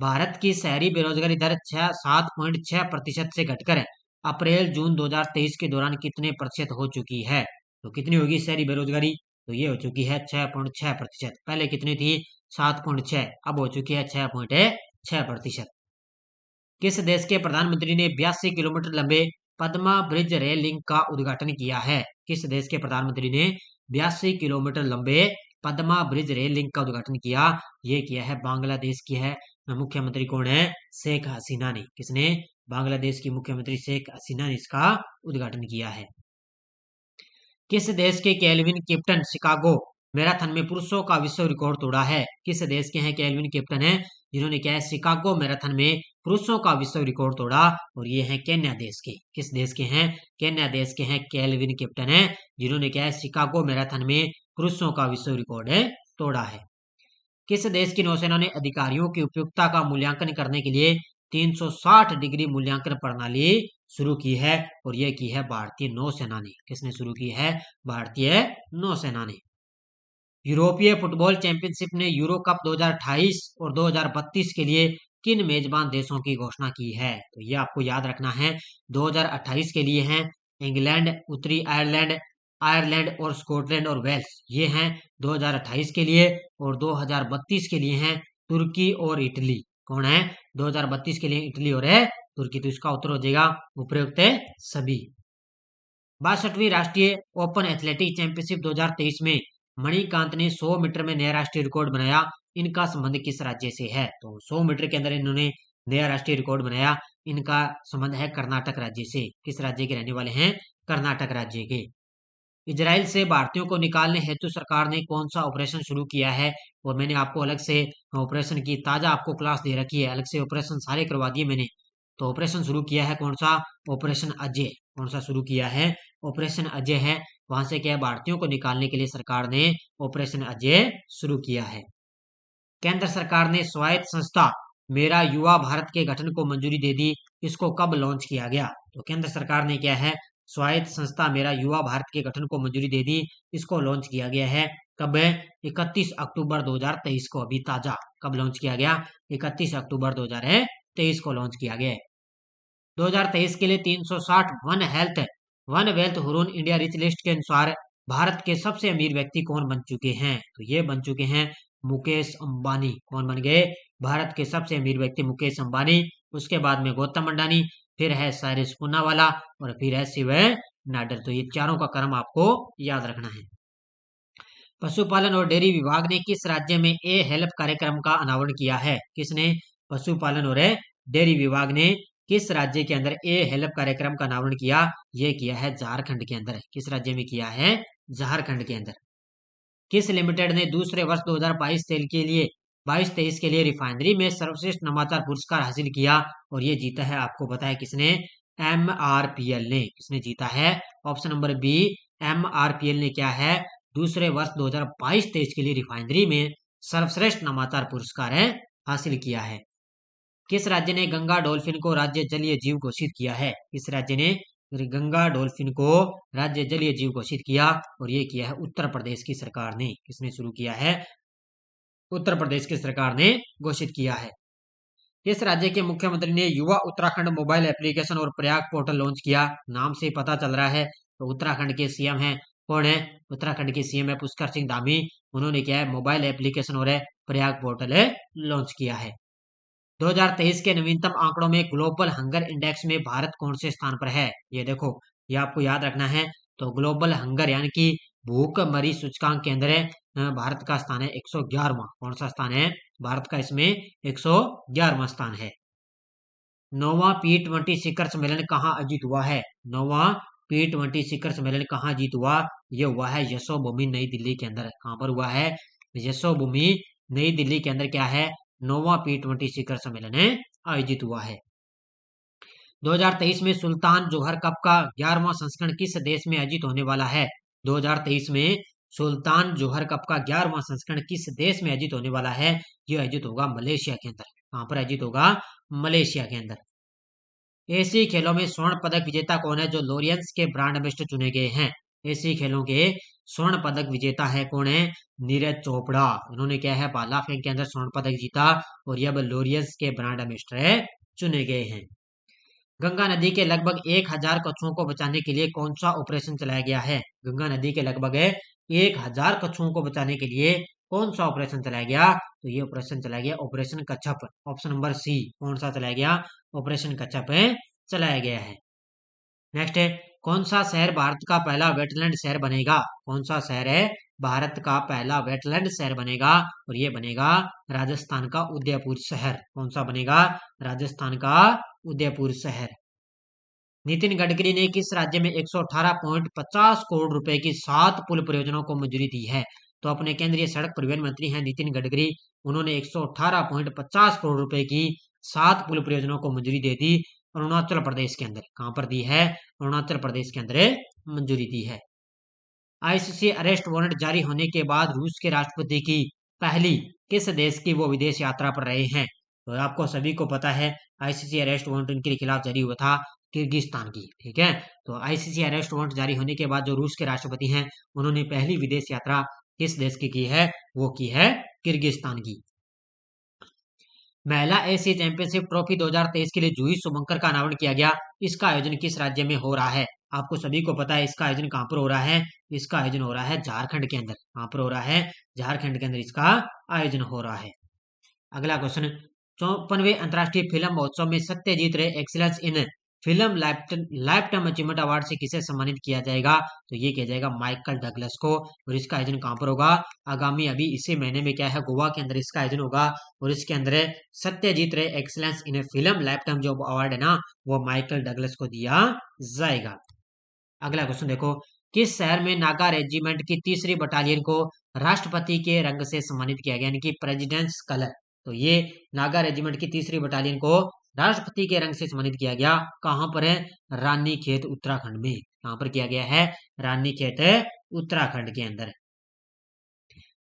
भारत की शहरी बेरोजगारी दर 7.6% से घटकर अप्रैल जून 2023 के दौरान कितने प्रतिशत हो चुकी है? तो कितनी होगी शहरी बेरोजगारी? तो ये हो चुकी है 6.6%। पहले कितनी थी? 7.6। अब हो चुकी है 6.6%। किस देश के प्रधानमंत्री ने 82 किलोमीटर लंबे पद्मा ब्रिज रेल लिंक का उद्घाटन किया है? किस देश के प्रधानमंत्री ने 82 किलोमीटर लंबे पद्मा ब्रिज रेल लिंक का उद्घाटन किया? ये किया है बांग्लादेश की है मुख्यमंत्री। कौन है? शेख हसीना ने। किसने? बांग्लादेश की मुख्यमंत्री शेख हसीना ने इसका उद्घाटन किया है। किस देश के केल्विन किप्टन शिकागो मैराथन में पुरुषों का विश्व रिकॉर्ड तोड़ा है? किस देश के हैं केल्विन किप्टन है जिन्होंने क्या है शिकागो मैराथन में पुरुषों का विश्व रिकॉर्ड तोड़ा? और ये है केन्या देश के। किस देश के हैं? केन्या देश के हैं केल्विन किप्टन है जिन्होंने क्या है शिकागो मैराथन में पुरुषों का विश्व रिकॉर्ड तोड़ा है। किस देश की नौसेना ने अधिकारियों की उपयुक्तता का मूल्यांकन करने के लिए 360 डिग्री मूल्यांकन प्रणाली शुरू की है? और यह की है भारतीय नौसेना ने। किसने शुरू की है? भारतीय नौसेना ने। यूरोपीय फुटबॉल चैंपियनशिप ने यूरो कप 2028 और 2032 के लिए किन मेजबान देशों की घोषणा की है? तो ये आपको याद रखना है। 2028 के लिए हैं इंग्लैंड, उत्तरी आयरलैंड और स्कॉटलैंड और वेल्स। ये हैं 2028 के लिए। और 2032 के लिए हैं तुर्की और इटली। कौन है? 2032 के लिए इटली और तुर्की। तो इसका उत्तर हो जाएगा उपयुक्त सभी। 62वीं राष्ट्रीय ओपन एथलेटिक चैंपियनशिप 2023 में मणिकांत ने 100 मीटर में नया राष्ट्रीय रिकॉर्ड बनाया। इनका संबंध किस राज्य से है? तो 100 मीटर के अंदर इन्होंने नया राष्ट्रीय रिकॉर्ड बनाया। इनका संबंध है कर्नाटक राज्य से। किस राज्य के रहने वाले हैं? कर्नाटक राज्य के। इजराइल से भारतीयों को निकालने हेतु सरकार ने कौन सा ऑपरेशन शुरू किया है? और मैंने आपको अलग से ऑपरेशन की ताजा आपको क्लास दे रखी है। अलग से ऑपरेशन सारे करवा दिए मैंने। तो ऑपरेशन शुरू किया है कौन सा? ऑपरेशन अजय। कौन सा शुरू किया है? ऑपरेशन अजय है। वहां से क्या है? भारतीयों को निकालने के लिए सरकार ने ऑपरेशन अजय शुरू किया है। केंद्र सरकार ने स्वायत्त संस्था मेरा युवा भारत के गठन को मंजूरी दे दी। इसको कब लॉन्च किया गया? तो केंद्र सरकार ने क्या है? स्वायत्त संस्था मेरा युवा भारत के गठन को मंजूरी दे दी। इसको लॉन्च किया गया है कब? 31 अक्टूबर 2023 को। अभी ताजा कब लॉन्च किया गया? 31 अक्टूबर 2023 को लॉन्च किया गया है। 2023 के लिए 360 one wealth Hurun India rich list के अनुसार भारत के सबसे अमीर व्यक्ति कौन बन चुके हैं? तो ये बन चुके हैं मुकेश अंबानी। कौन बन गए? भारत के सबसे अमीर व्यक्ति मुकेश अंबानी। उसके बाद में गौतम अडानी, फिर है साइरस पूनावाला और फिर है शिव नाडर। तो ये चारों का क्रम आपको याद रखना है। पशुपालन और डेयरी विभाग ने किस राज्य में ए हेल्प कार्यक्रम का अनावरण किया है? किसने? पशुपालन और डेयरी विभाग ने किस राज्य के अंदर ए हेल्प कार्यक्रम का अनावरण किया? ये किया है झारखंड के अंदर। किस राज्य में किया है? झारखंड के अंदर। किस लिमिटेड ने दूसरे वर्ष 2022 तेल के लिए 22-23 के लिए रिफाइनरी में सर्वश्रेष्ठ नवाचार पुरस्कार हासिल किया और ये जीता है? आपको पता है किसने? MRPL ने। किसने जीता है? ऑप्शन नंबर बी, MRPL ने क्या है? दूसरे वर्ष 2022-23 के लिए रिफाइनरी में सर्वश्रेष्ठ नवाचार पुरस्कार है हासिल किया है। किस राज्य ने गंगा डॉल्फिन को राज्य जलीय जीव घोषित किया है? किस राज्य ने गंगा डॉल्फिन को राज्य जलीय जीव घोषित किया? और ये किया है उत्तर प्रदेश की सरकार ने। किसने शुरू किया है? उत्तर प्रदेश की सरकार ने घोषित किया है। किस राज्य के मुख्यमंत्री ने युवा उत्तराखंड मोबाइल एप्लीकेशन और प्रयाग पोर्टल लॉन्च किया? नाम से पता चल रहा है तो उत्तराखंड के सीएम हैं। कौन है? उत्तराखंड के सीएम है पुष्कर सिंह धामी। उन्होंने क्या है? मोबाइल एप्लीकेशन और प्रयाग पोर्टल लॉन्च किया है। 2023 के नवीनतम आंकड़ों में ग्लोबल हंगर इंडेक्स में भारत कौन से स्थान पर है? ये देखो, ये आपको याद रखना है। तो ग्लोबल हंगर यानी कि भूखमरी सूचकांक के अंदर भारत का स्थान है 111वां। कौन सा स्थान है? भारत का इसमें 111वां स्थान है। 9वां P20 शिखर सम्मेलन कहाँ आयोजित हुआ है? 9वां P20 शिखर सम्मेलन कहाँ आयोजित हुआ? ये हुआ है यशोभूमि नई दिल्ली के अंदर। कहाँ पर हुआ है? यशोभूमि नई दिल्ली के अंदर क्या है? 9वां P20 शिखर सम्मेलन आयोजित हुआ है। 2023 में सुल्तान जोहर कप का 11वां संस्करण किस देश में आयोजित होने वाला है? 2023 में सुल्तान जोहर कप का 11वां संस्करण किस देश में आयोजित होने वाला है? ये आयोजित होगा मलेशिया के अंदर। कहां पर आयोजित होगा? मलेशिया के अंदर। एशियाई खेलों में स्वर्ण पदक विजेता कौन है जो लॉरियंस के ब्रांड एम्बेसडर चुने गए हैं? एशियाई खेलों के स्वर्ण पदक विजेता है कौन है? नीरज चोपड़ा। उन्होंने क्या है? भाला फेंक के अंदर स्वर्ण पदक जीता और ये अब लॉरियंस के ब्रांड एम्बेसडर चुने गए हैं। गंगा नदी के लगभग 1000 कछुओं को बचाने के लिए कौन सा ऑपरेशन चलाया गया है? गंगा नदी के लगभग 1000 कछुओं को बचाने के लिए कौन सा ऑपरेशन चलाया गया? तो ये ऑपरेशन चलाया गया operation Kachchhap. Option number C. कौन सा चलाया गया? ऑपरेशन कच्छप चलाया गया है। नेक्स्ट है, कौन सा शहर भारत का पहला वेटलैंड शहर बनेगा? कौन सा शहर है भारत का पहला वेटलैंड शहर बनेगा? और ये बनेगा राजस्थान का उदयपुर शहर। कौन सा बनेगा? राजस्थान का उदयपुर शहर। नितिन गडकरी ने किस राज्य में 118.50 करोड़ रुपए की 7 पुल परियोजनाओं को मंजूरी दी है? तो अपने केंद्रीय सड़क परिवहन मंत्री हैं नितिन गडकरी। उन्होंने 118.50 करोड़ रुपए की 7 पुल परियोजनाओं को मंजूरी दे दी अरुणाचल प्रदेश के अंदर। कहां पर दी है? अरुणाचल प्रदेश के अंदर मंजूरी दी है। आईसीसी अरेस्ट वारंट जारी होने के बाद रूस के राष्ट्रपति की पहली किस देश की वो विदेश यात्रा पर रहे हैं? तो आपको सभी को पता है आईसीसी अरेस्ट वारंट उनके खिलाफ जारी हुआ था किर्गिस्तान की। ठीक है, तो आईसीसी अरेस्ट वारंट जारी होने के बाद जो रूस के राष्ट्रपति हैं उन्होंने पहली विदेश यात्रा किस देश की है? वो की है किर्गिस्तान की। महिला एशिया चैंपियनशिप ट्रॉफी 2023 के लिए जूही शुभंकर का अनावरण किया गया। इसका आयोजन किस राज्य में हो रहा है? आपको सभी को पता है इसका आयोजन कहां पर हो रहा है? इसका आयोजन हो रहा है झारखंड के अंदर। कहां पर हो रहा है? झारखंड के अंदर इसका आयोजन हो रहा है। अगला क्वेश्चन, 54वें अंतर्राष्ट्रीय फिल्म महोत्सव में सत्यजीत रे excellence in film life time achievement award से किसे सम्मानित किया जाएगा? तो ये किया जाएगा माइकल डगलस को। और इसका आयोजन कहां पर होगा? आगामी अभी इसी महीने में क्या है? गोवा के अंदर इसका आयोजन होगा और इसके अंदर सत्यजीत रे excellence in film life time जो अवार्ड है ना वो माइकल डगलस को दिया जाएगा। अगला क्वेश्चन देखो, किस शहर में नागा रेजिमेंट की 3री बटालियन को राष्ट्रपति के रंग से सम्मानित किया गया यानी कि प्रेसिडेंट्स कलर? तो ये नागा रेजिमेंट की 3री बटालियन को राष्ट्रपति के रंग से सम्मानित किया गया। कहां पर है? रानीखेत उत्तराखंड में। कहां पर किया गया है? रानीखेत उत्तराखंड के अंदर।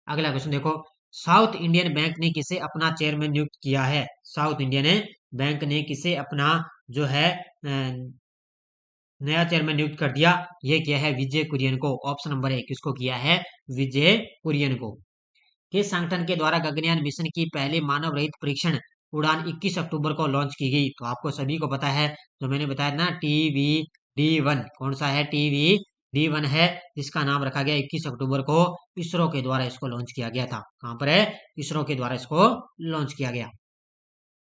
अगला क्वेश्चन देखो, साउथ इंडियन बैंक ने किसे अपना चेयरमैन नियुक्त किया है? साउथ इंडियन बैंक ने किसे अपना जो है नया चेयरमैन नियुक्त कर दिया? ये किया है विजय कुरियन को। ऑप्शन नंबर 1 किसको किया है? विजय कुरियन को। किस संगठन के द्वारा गगनयान मिशन की पहले मानव रहित परीक्षण उड़ान 21 अक्टूबर को लॉन्च की गई? तो आपको सभी को पता है, जो मैंने बताया ना TVD1। कौन सा है? D1 है, जिसका नाम रखा गया 21 अक्टूबर को इसरो के द्वारा इसको लॉन्च किया गया था। कहां पर है? इसरो के द्वारा इसको लॉन्च किया गया।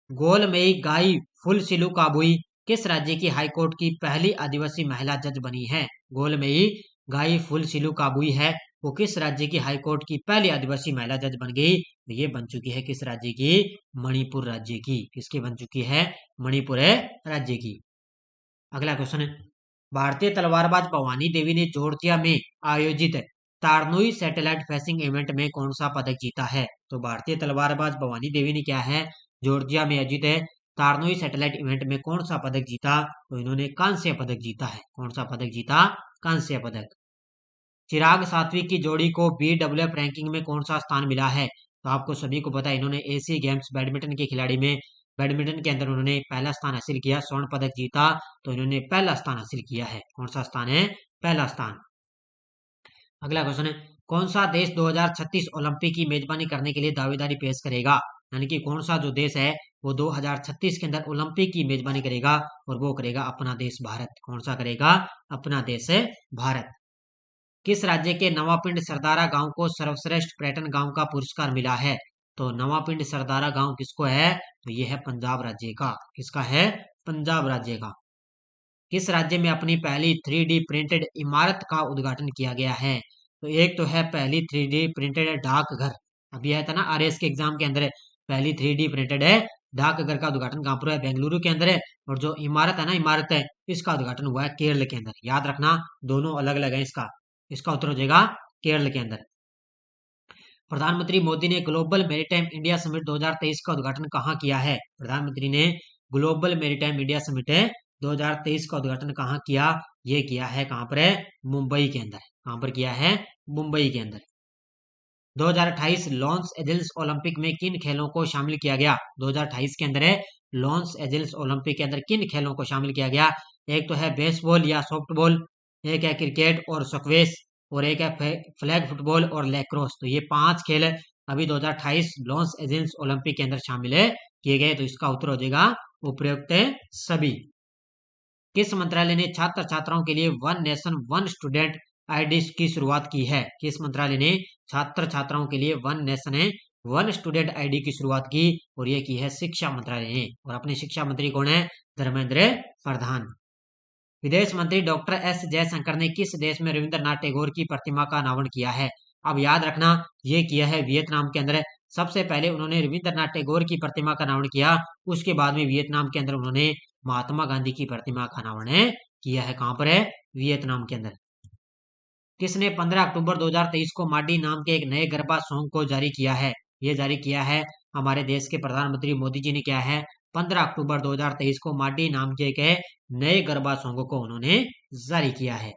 गोलमेई गाई फुलसिलु काबुई किस राज्य की हाईकोर्ट की पहली आदिवासी महिला जज बनी है? गोलमेई गाई फुलसिलु काबुई है, वो किस राज्य की हाईकोर्ट की पहली आदिवासी महिला जज बन गई? ये बन चुकी है किस राज्य की? मणिपुर राज्य की। किसकी बन चुकी है? मणिपुर राज्य की। अगला क्वेश्चन है, भारतीय तलवारबाज भवानी देवी ने जॉर्जिया में आयोजित तारनोई सैटेलाइट फेंसिंग इवेंट में कौन सा पदक जीता है? तो भारतीय तलवारबाज भवानी देवी ने क्या है, जॉर्जिया में आयोजित है तारनोई सैटेलाइट इवेंट में कौन सा पदक जीता? तो इन्होंने कांस्य पदक जीता है। कौन सा पदक जीता? कांस्य पदक। चिराग सात्विक की जोड़ी को BWF रैंकिंग में कौन सा स्थान मिला है? तो आपको सभी को पता है, इन्होंने एशिया गेम्स बैडमिंटन के खिलाड़ी में बैडमिंटन के अंदर उन्होंने पहला स्थान हासिल किया, स्वर्ण पदक जीता, तो इन्होंने पहला स्थान हासिल किया है। कौन सा स्थान है? पहला स्थान। अगला क्वेश्चन है, कौन सा देश 2036 ओलंपिक की मेजबानी करने के लिए दावेदारी पेश करेगा? यानी कि कौन सा जो देश है वो 2036 के अंदर ओलंपिक की मेजबानी करेगा, और वो करेगा अपना देश भारत। कौन सा करेगा? अपना देश है भारत। किस राज्य के नवापिंड सरदारा गांव को सर्वश्रेष्ठ पर्यटन गांव का पुरस्कार मिला है? तो नवापिंड सरदारा गांव किसको है? तो ये है पंजाब राज्य का। किसका है? पंजाब राज्य का। किस राज्य में अपनी पहली 3D प्रिंटेड इमारत का उद्घाटन किया गया है? तो एक तो है पहली 3D प्रिंटेड डाकघर, अभी आया था ना RS के एग्जाम के अंदर, पहली 3D प्रिंटेड है डाकघर का उद्घाटन कहां पर है? बेंगलुरु के अंदर है। और जो इमारत है ना, इमारत है, इसका उद्घाटन हुआ है केरल के अंदर। याद रखना, दोनों अलग अलग है। इसका उत्तर हो जाएगा केरल के अंदर। प्रधानमंत्री मोदी ने ग्लोबल मैरीटाइम इंडिया समिट 2023 का उद्घाटन कहाँ किया है? प्रधानमंत्री ने ग्लोबल मैरीटाइम इंडिया समिट 2023 का उद्घाटन कहाँ किया? ये किया है कहाँ पर है? मुंबई के अंदर। कहाँ पर किया है? मुंबई के अंदर। 2028 लॉस एंजल्स ओलंपिक में किन खेलों को शामिल किया गया? 2028 के अंदर है लॉस एंजल्स ओलंपिक के अंदर किन खेलों को शामिल किया गया? एक तो है बेसबॉल या सॉफ्टबॉल, एक है क्रिकेट और स्क्वैश, और एक है फ्लैग फुटबॉल और लैक्रोस। तो ये 5 खेल अभी 2028 लॉस एंजल्स ओलंपिक के अंदर शामिल किए गए। तो इसका उत्तर हो जाएगा उपयुक्त सभी। किस मंत्रालय ने छात्र छात्राओं के लिए one nation one student ID की शुरुआत की है? किस मंत्रालय ने छात्र छात्राओं के लिए one nation one student ID की शुरुआत की? और ये की है शिक्षा मंत्रालय ने। और अपने शिक्षा मंत्री कौन है? धर्मेंद्र प्रधान। विदेश मंत्री डॉक्टर एस जयशंकर ने किस देश में रविंद्रनाथ टैगोर की प्रतिमा का अनावरण किया है? अब याद रखना, ये किया है वियतनाम के अंदर। सबसे पहले उन्होंने रविंद्रनाथ टैगोर की प्रतिमा का अनावरण किया, उसके बाद में वियतनाम के अंदर उन्होंने महात्मा गांधी की प्रतिमा का अनावरण किया है। कहां पर है? वियतनाम के अंदर। किसने 15 अक्टूबर 2023 को माडी नाम के एक नए गरबा सॉन्ग को जारी किया है? ये जारी किया है हमारे देश के प्रधानमंत्री मोदी जी ने। क्या है? 15 अक्टूबर 2023 को माडी नाम के एक नए गरबा सॉन्ग को उन्होंने जारी किया है।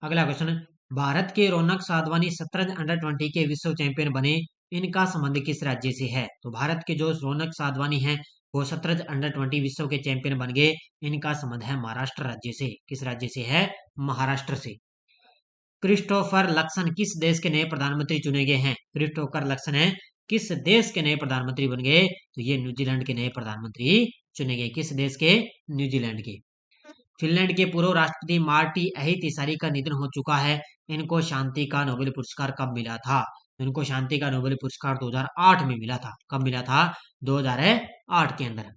अगला क्वेश्चन, भारत के रौनक साधवानी शतरंज अंडर 20 के विश्व चैंपियन बने, इनका संबंध किस राज्य से है? तो भारत के जो रौनक साधवानी है वो शतरंज अंडर 20 विश्व के चैंपियन बन गए, इनका संबंध है महाराष्ट्र राज्य से। किस राज्य से है? महाराष्ट्र से। क्रिस्टोफर लक्सन किस देश के नए प्रधानमंत्री चुने गए हैं? क्रिस्टोफर लक्सन है किस देश के नए प्रधानमंत्री बन गए? तो ये न्यूजीलैंड के नए प्रधानमंत्री चुने गए। किस देश के? न्यूजीलैंड के। फिनलैंड के पूर्व राष्ट्रपति मार्टी अहितिसारी का निधन हो चुका है, इनको शांति का नोबेल पुरस्कार कब मिला था? इनको शांति का नोबेल पुरस्कार 2008 में मिला था। कब मिला था? 2008 के अंदर।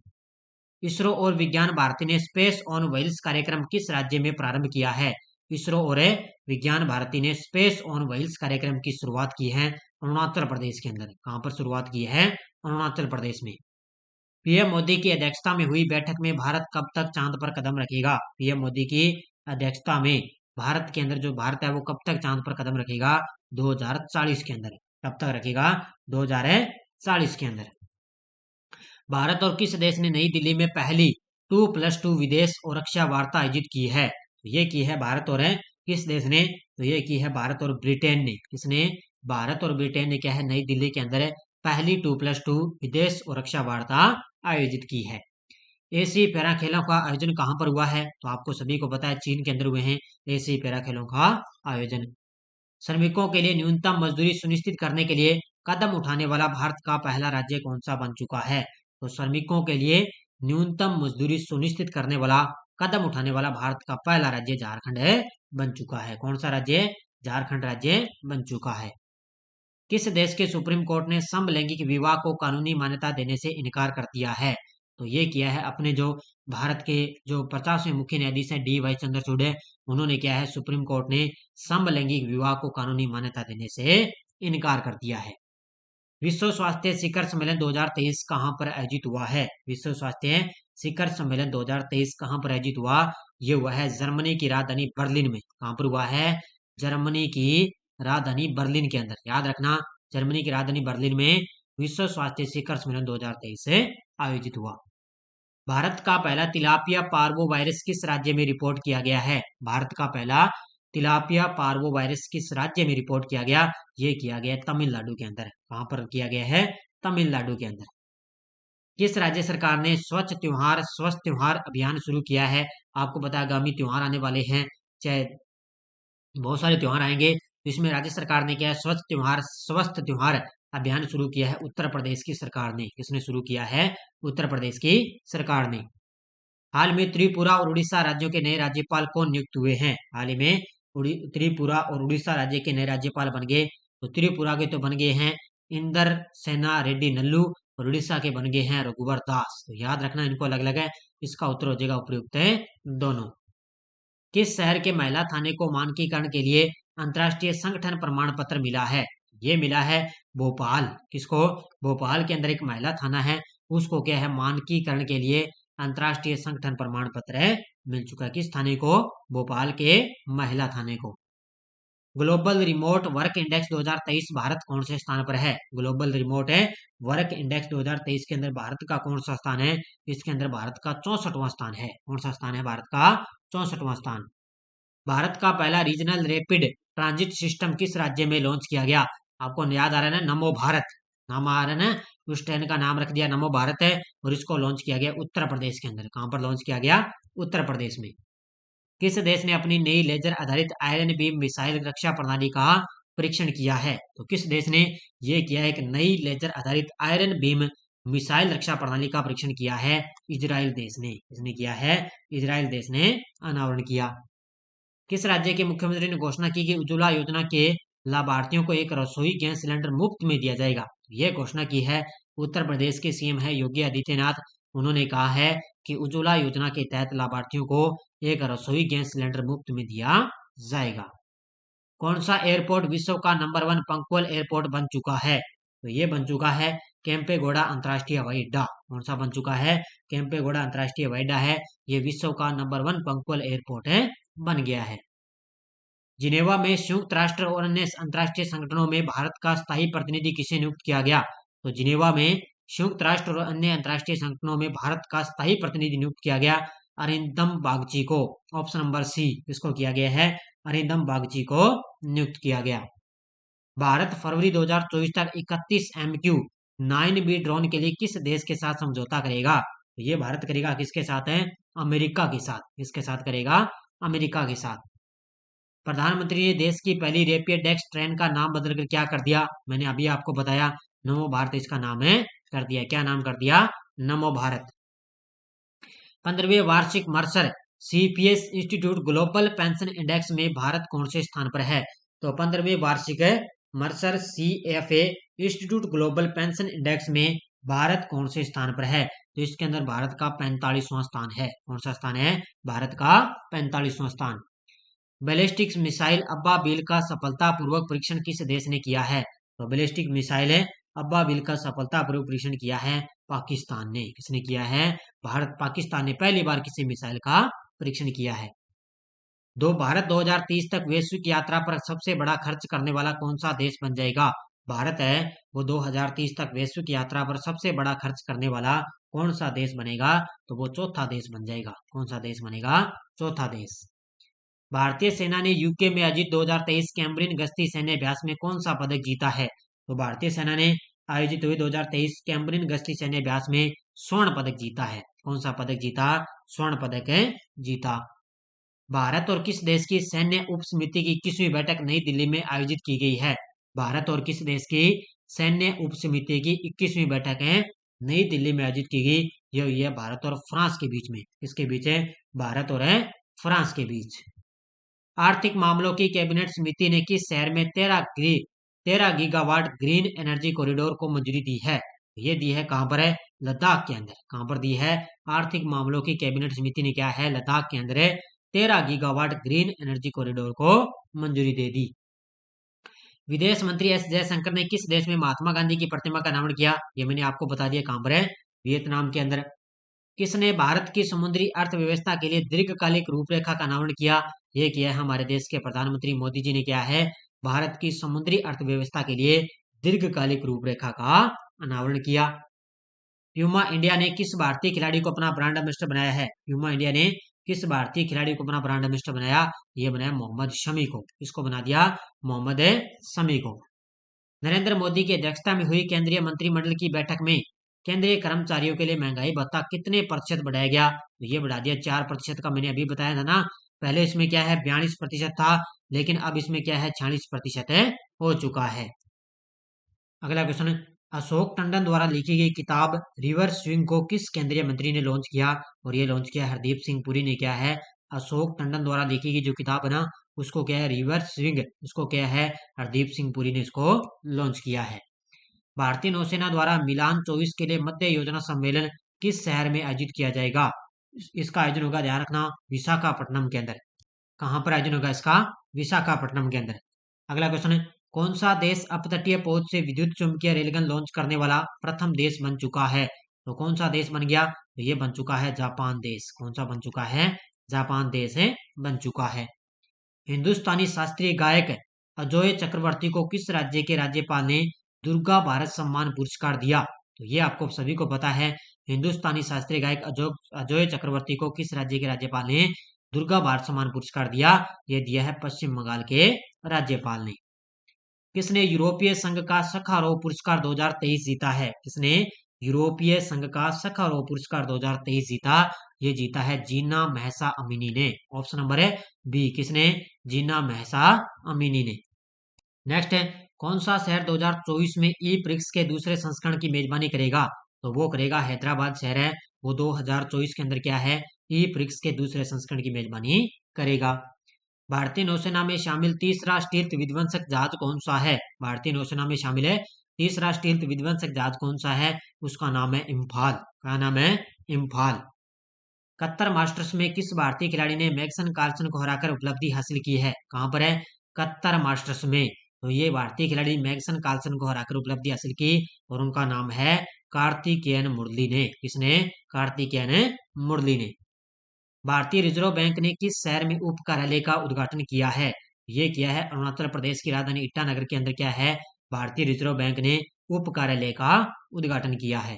इसरो और विज्ञान भारती ने स्पेस ऑन व्हील्स कार्यक्रम किस राज्य में प्रारंभ किया है? इसरो और विज्ञान भारती ने स्पेस ऑन व्हील्स कार्यक्रम की शुरुआत की है अरुणाचल प्रदेश के अंदर। कहां पर शुरुआत की है? अरुणाचल प्रदेश में। पीएम मोदी की अध्यक्षता में हुई बैठक में भारत कब तक चांद पर कदम रखेगा? पीएम मोदी की अध्यक्षता में भारत के अंदर जो भारत है वो कब तक चांद पर कदम रखेगा? 2040 के अंदर। कब तक रखेगा? 2040 के अंदर। भारत और किस देश ने नई दिल्ली में पहली 2+2 विदेश और रक्षा वार्ता आयोजित की है? ये की है भारत और किस देश ने? तो ये की है भारत और ब्रिटेन ने। किसने? भारत और ब्रिटेन ने क्या है नई दिल्ली के अंदर पहली 2+2 विदेश और रक्षा वार्ता आयोजित की है। एशियाई पैरा खेलों का आयोजन कहां पर हुआ है? तो आपको सभी को पता है चीन के अंदर हुए हैं एशियाई पैरा खेलों का आयोजन। श्रमिकों के लिए न्यूनतम मजदूरी सुनिश्चित करने के लिए कदम उठाने वाला भारत का पहला राज्य कौन सा बन चुका है? तो श्रमिकों के लिए न्यूनतम मजदूरी सुनिश्चित करने वाला कदम उठाने वाला भारत का पहला राज्य झारखंड बन चुका है। कौन सा राज्य? झारखंड राज्य बन चुका है। किस देश के सुप्रीम कोर्ट ने समलैंगिक विवाह को कानूनी मान्यता देने से इनकार कर दिया है? तो ये किया है अपने जो भारत के जो 50वें मुख्य न्यायाधीश हैं डी वाई चंद्रचूड़, उन्होंने क्या है, सुप्रीम कोर्ट ने समलैंगिक विवाह को कानूनी मान्यता देने से इनकार कर दिया है। विश्व स्वास्थ्य शिखर सम्मेलन 2023 कहाँ पर आयोजित हुआ है? विश्व स्वास्थ्य शिखर सम्मेलन 2023 कहाँ पर आयोजित हुआ? ये हुआ है जर्मनी की राजधानी बर्लिन में। कहाँ पर हुआ है? जर्मनी की राजधानी बर्लिन के अंदर। याद रखना, जर्मनी की राजधानी बर्लिन में विश्व स्वास्थ्य शिखर सम्मेलन 2023 से आयोजित हुआ। भारत का पहला तिलापिया पार्वो वायरस किस राज्य में रिपोर्ट किया गया है? भारत का पहला तिलापिया पार्वो वायरस किस राज्य में रिपोर्ट किया गया? ये किया गया तमिलनाडु के अंदर। कहां पर किया गया है? तमिलनाडु के अंदर। किस राज्य सरकार ने स्वच्छ त्योहार स्वस्थ त्योहार अभियान शुरू किया है? आपको पता है आगामी त्योहार आने वाले हैं, चाहे बहुत सारे त्योहार आएंगे, तो इसमें राज्य सरकार ने क्या है, स्वच्छ त्योहार स्वस्थ त्योहार अभियान शुरू किया है। उत्तर प्रदेश की सरकार ने। किसने शुरू किया है? उत्तर प्रदेश की सरकार ने। हाल में त्रिपुरा और उड़ीसा राज्यों के नए राज्यपाल कौन नियुक्त हुए हैं? हाल ही में त्रिपुरा और उड़ीसा राज्य के नए राज्यपाल बन गए। तो त्रिपुरा के तो बन गए हैं इंदर सेना रेड्डी नल्लू, और उड़ीसा के बन गए हैं रघुवर दास। तो याद रखना, इनको अलग अलग है। इसका उत्तर हो जाएगा उपयुक्त है दोनों। किस शहर के महिला थाने को मानकीकरण के लिए अंतर्राष्ट्रीय संगठन प्रमाण पत्र मिला है? ये मिला है भोपाल। किसको? भोपाल के अंदर एक महिला थाना है, उसको क्या है, मानकीकरण के लिए अंतर्राष्ट्रीय संगठन प्रमाण पत्र मिल चुका है। किस थाने को? भोपाल के महिला थाने को। Global remote work index 2023 Bharat कौन से स्थान पर है? ग्लोबल रिमोट वर्क इंडेक्स 2023 के अंदर भारत का कौन सा स्थान है? इसके अंदर भारत का 64वां स्थान है। कौन सा स्थान है? भारत का 64वां स्थान। भारत का पहला रीजनल रैपिड ट्रांजिट सिस्टम किस राज्य में लॉन्च किया गया? आपको याद आ रहा है ना, नमो भारत। नाम आ रहा है ना, उस ट्रेन का नाम रख दिया नमो भारत है, और इसको लॉन्च किया गया उत्तर प्रदेश के अंदर। कहां पर लॉन्च किया गया? उत्तर प्रदेश में। किस देश ने अपनी नई लेजर आधारित आयरन बीम मिसाइल रक्षा प्रणाली का परीक्षण किया है? तो किस देश ने ये किया है, एक नई लेजर आधारित आयरन बीम मिसाइल रक्षा प्रणाली का परीक्षण किया है? इजराइल देश ने। इसने किया है, इजराइल देश ने अनावरण किया। किस राज्य के मुख्यमंत्री ने घोषणा की कि उज्ज्वला योजना के लाभार्थियों को एक रसोई गैस सिलेंडर मुफ्त में दिया जाएगा? यह घोषणा की है उत्तर प्रदेश के सीएम है योगी आदित्यनाथ। उन्होंने कहा है कि उज्ज्वला योजना के तहत लाभार्थियों को एक रसोई गैस सिलेंडर मुफ्त में दिया जाएगा। कौन सा एयरपोर्ट विश्व का नंबर 1 पंक्चुअल एयरपोर्ट बन चुका है? तो ये बन चुका है केम्पेगौड़ा अंतर्राष्ट्रीय हवाई अड्डा। कौन सा बन चुका है? केम्पेगौड़ा अंतर्राष्ट्रीय हवाई अड्डा है, ये विश्व का नंबर 1 पंक्चुअल एयरपोर्ट है, बन गया है। जिनेवा में संयुक्त राष्ट्र और अन्य अंतर्राष्ट्रीय संगठनों में भारत का स्थायी प्रतिनिधि किसे नियुक्त किया गया? तो जिनेवा में संयुक्त राष्ट्र और अन्य अंतर्राष्ट्रीय संगठनों में भारत का स्थायी प्रतिनिधि नियुक्त किया गया अरिंदम बागची को। ऑप्शन नंबर सी, किसको किया गया है? अरिंदम बागची को नियुक्त किया गया। भारत फरवरी 2024 तक 31 MQ 9B ड्रोन के लिए किस देश के साथ समझौता करेगा? तो ये भारत करेगा किसके साथ है? अमेरिका के साथ। किसके साथ करेगा? अमेरिका के साथ। प्रधानमंत्री ने देश की पहली रैपिड एक्स ट्रेन का नाम बदलकर क्या कर दिया? मैंने अभी आपको बताया, नमो भारत इसका नाम है कर दिया। क्या नाम कर दिया? नमो भारत। 15वें वार्षिक Mercer CPS institute global pension index में भारत कौन से स्थान पर है? तो 15वें वार्षिक Mercer CFA institute global pension index में भारत कौन से स्थान पर है? तो इसके अंदर भारत का 45वां स्थान है। कौन सा स्थान है? भारत का 45वां स्थान। बैलिस्टिक मिसाइल अब्बा बिल का सफलतापूर्वक परीक्षण किस देश ने किया है? तो बैलिस्टिक मिसाइल है अब्बा बिल का सफलतापूर्वक परीक्षण किया है पाकिस्तान ने। किसने किया है? पाकिस्तान ने पहली बार किसी मिसाइल का परीक्षण किया है। भारत 2030 तक वैश्विक यात्रा पर सबसे बड़ा खर्च करने वाला कौन सा देश बन जाएगा? भारत है वो 2030 तक वैश्विक यात्रा पर सबसे बड़ा खर्च करने वाला कौन सा देश बनेगा? तो वो चौथा देश बन जाएगा। कौन सा देश बनेगा? चौथा देश। भारतीय सेना ने यूके में आयोजित 2023 कैम्ब्रियन गश्ती सैन्य अभ्यास में कौन सा पदक जीता है? तो भारतीय सेना ने आयोजित हुए 2023 कैम्ब्रियन गश्ती सैन्य अभ्यास में स्वर्ण पदक जीता है। कौन सा पदक जीता? स्वर्ण पदक जीता। भारत और किस देश की सैन्य उप समिति की 21वीं बैठक नई दिल्ली में आयोजित की गई है? भारत और किस देश की सैन्य उप समिति की 21वीं बैठक नई दिल्ली में आयोजित की गई? यह भारत और फ्रांस के बीच में। किसके बीच है? भारत और फ्रांस के बीच। आर्थिक मामलों की कैबिनेट समिति ने किस शहर में 13 गीगावाट ग्रीन एनर्जी कॉरिडोर को मंजूरी दी है? ये दी है कहां पर है? लद्दाख के अंदर। कहां पर दी है? आर्थिक मामलों की कैबिनेट समिति ने क्या है? लद्दाख के अंदर 13 गीगावाट ग्रीन एनर्जी कॉरिडोर को मंजूरी दे दी। विदेश मंत्री एस जयशंकर ने किस देश में महात्मा गांधी की प्रतिमा का अनावरण किया? ये मैंने आपको बता दिया कहां पर है? वियतनाम के अंदर। किसने भारत की समुद्री अर्थव्यवस्था के लिए दीर्घकालिक रूपरेखा का अनावरण किया? ये किया है हमारे देश के प्रधानमंत्री मोदी जी ने। क्या है? भारत की समुद्री अर्थव्यवस्था के लिए दीर्घकालिक रूपरेखा का अनावरण किया। प्यूमा इंडिया ने किस भारतीय खिलाड़ी को अपना ब्रांड एम्बेसडर बनाया है? प्यूमा इंडिया ने किस भारतीय खिलाड़ी को अपना ब्रांड एम्बेसडर बनाया? ये बनाया मोहम्मद शमी को। इसको बना दिया मोहम्मद शमी को। नरेंद्र मोदी की अध्यक्षता में हुई केंद्रीय मंत्रिमंडल की बैठक में केंद्रीय कर्मचारियों के लिए महंगाई भत्ता कितने प्रतिशत बढ़ाया गया? तो ये बढ़ा दिया 4% का। मैंने अभी बताया था ना, पहले इसमें क्या है 42% था, लेकिन अब इसमें क्या है 46% हो चुका है। अगला क्वेश्चन, अशोक टंडन द्वारा लिखी गई किताब रिवर स्विंग को किस केंद्रीय मंत्री ने लॉन्च किया? और ये लॉन्च किया हरदीप सिंह पुरी ने। क्या है? अशोक टंडन द्वारा लिखी गई जो किताब है ना, उसको क्या है? रिवर स्विंग, उसको क्या है? हरदीप सिंह पुरी ने इसको लॉन्च किया है। भारतीय नौसेना द्वारा मिलान 24 के लिए मध्य योजना सम्मेलन किस शहर में आयोजित किया जाएगा? इसका आयोजन होगा, ध्यान रखना, विशाखापट्टनम के अंदर। कहां पर आयोजन होगा इसका? विशाखापट्टनम के अंदर। अगला क्वेश्चन है, कौन सा देश अपतटीय पहुंच से विद्युत चुंबकीय रेलगन लॉन्च करने वाला प्रथम देश बन चुका है? तो कौन सा देश बन गया? तो ये बन चुका है जापान देश। कौन सा बन चुका है? जापान देश है बन चुका है। हिंदुस्तानी शास्त्रीय गायक अजोय चक्रवर्ती को किस राज्य के राज्यपाल ने दुर्गा भारत सम्मान पुरस्कार दिया? तो ये आपको सभी को पता है। हिंदुस्तानी शास्त्रीय गायक अजोय चक्रवर्ती को किस राज्य के राज्यपाल ने दुर्गा भारत सम्मान पुरस्कार दिया? ये दिया है पश्चिम बंगाल के राज्यपाल ने। किसने यूरोपीय संघ का सखारोव पुरस्कार 2023 जीता है? किसने यूरोपीय संघ का सखारोव पुरस्कार 2023 जीता? ये जीता है जीना महसा अमीनी ने। ऑप्शन नंबर है बी। किसने? जीना महसा अमीनी ने। नेक्स्ट है, कौन सा शहर 2024 में ई प्रिक्स के दूसरे संस्करण की मेजबानी करेगा? तो वो करेगा हैदराबाद शहर है, वो 2024 के अंदर क्या है? ई प्रिक्स के दूसरे संस्करण की मेजबानी करेगा। भारतीय नौसेना में शामिल तीसरा स्टील्थ विध्वंसक जहाज कौन सा है? भारतीय नौसेना में शामिल है तीसरा स्टील्थ विध्वंसक जहाज कौन सा है? उसका नाम है इम्फाल। क्या नाम है? इम्फाल। कतर मास्टर्स में किस भारतीय खिलाड़ी ने मैग्सन कार्लसन को हराकर उपलब्धि हासिल की है? कहां पर है? कतर मास्टर्स में। तो ये भारतीय खिलाड़ी मैग्सन कार्लसन को हराकर उपलब्धि हासिल की और उनका नाम है कार्तिकेयन मुरली ने। किसने? कार्तिकेयन मुरली ने। भारतीय रिजर्व बैंक ने किस शहर में उप कार्यालय का उद्घाटन किया है? ये किया है अरुणाचल प्रदेश की राजधानी ईटानगर के अंदर। क्या है? भारतीय रिजर्व बैंक ने उप कार्यालय का उद्घाटन किया है।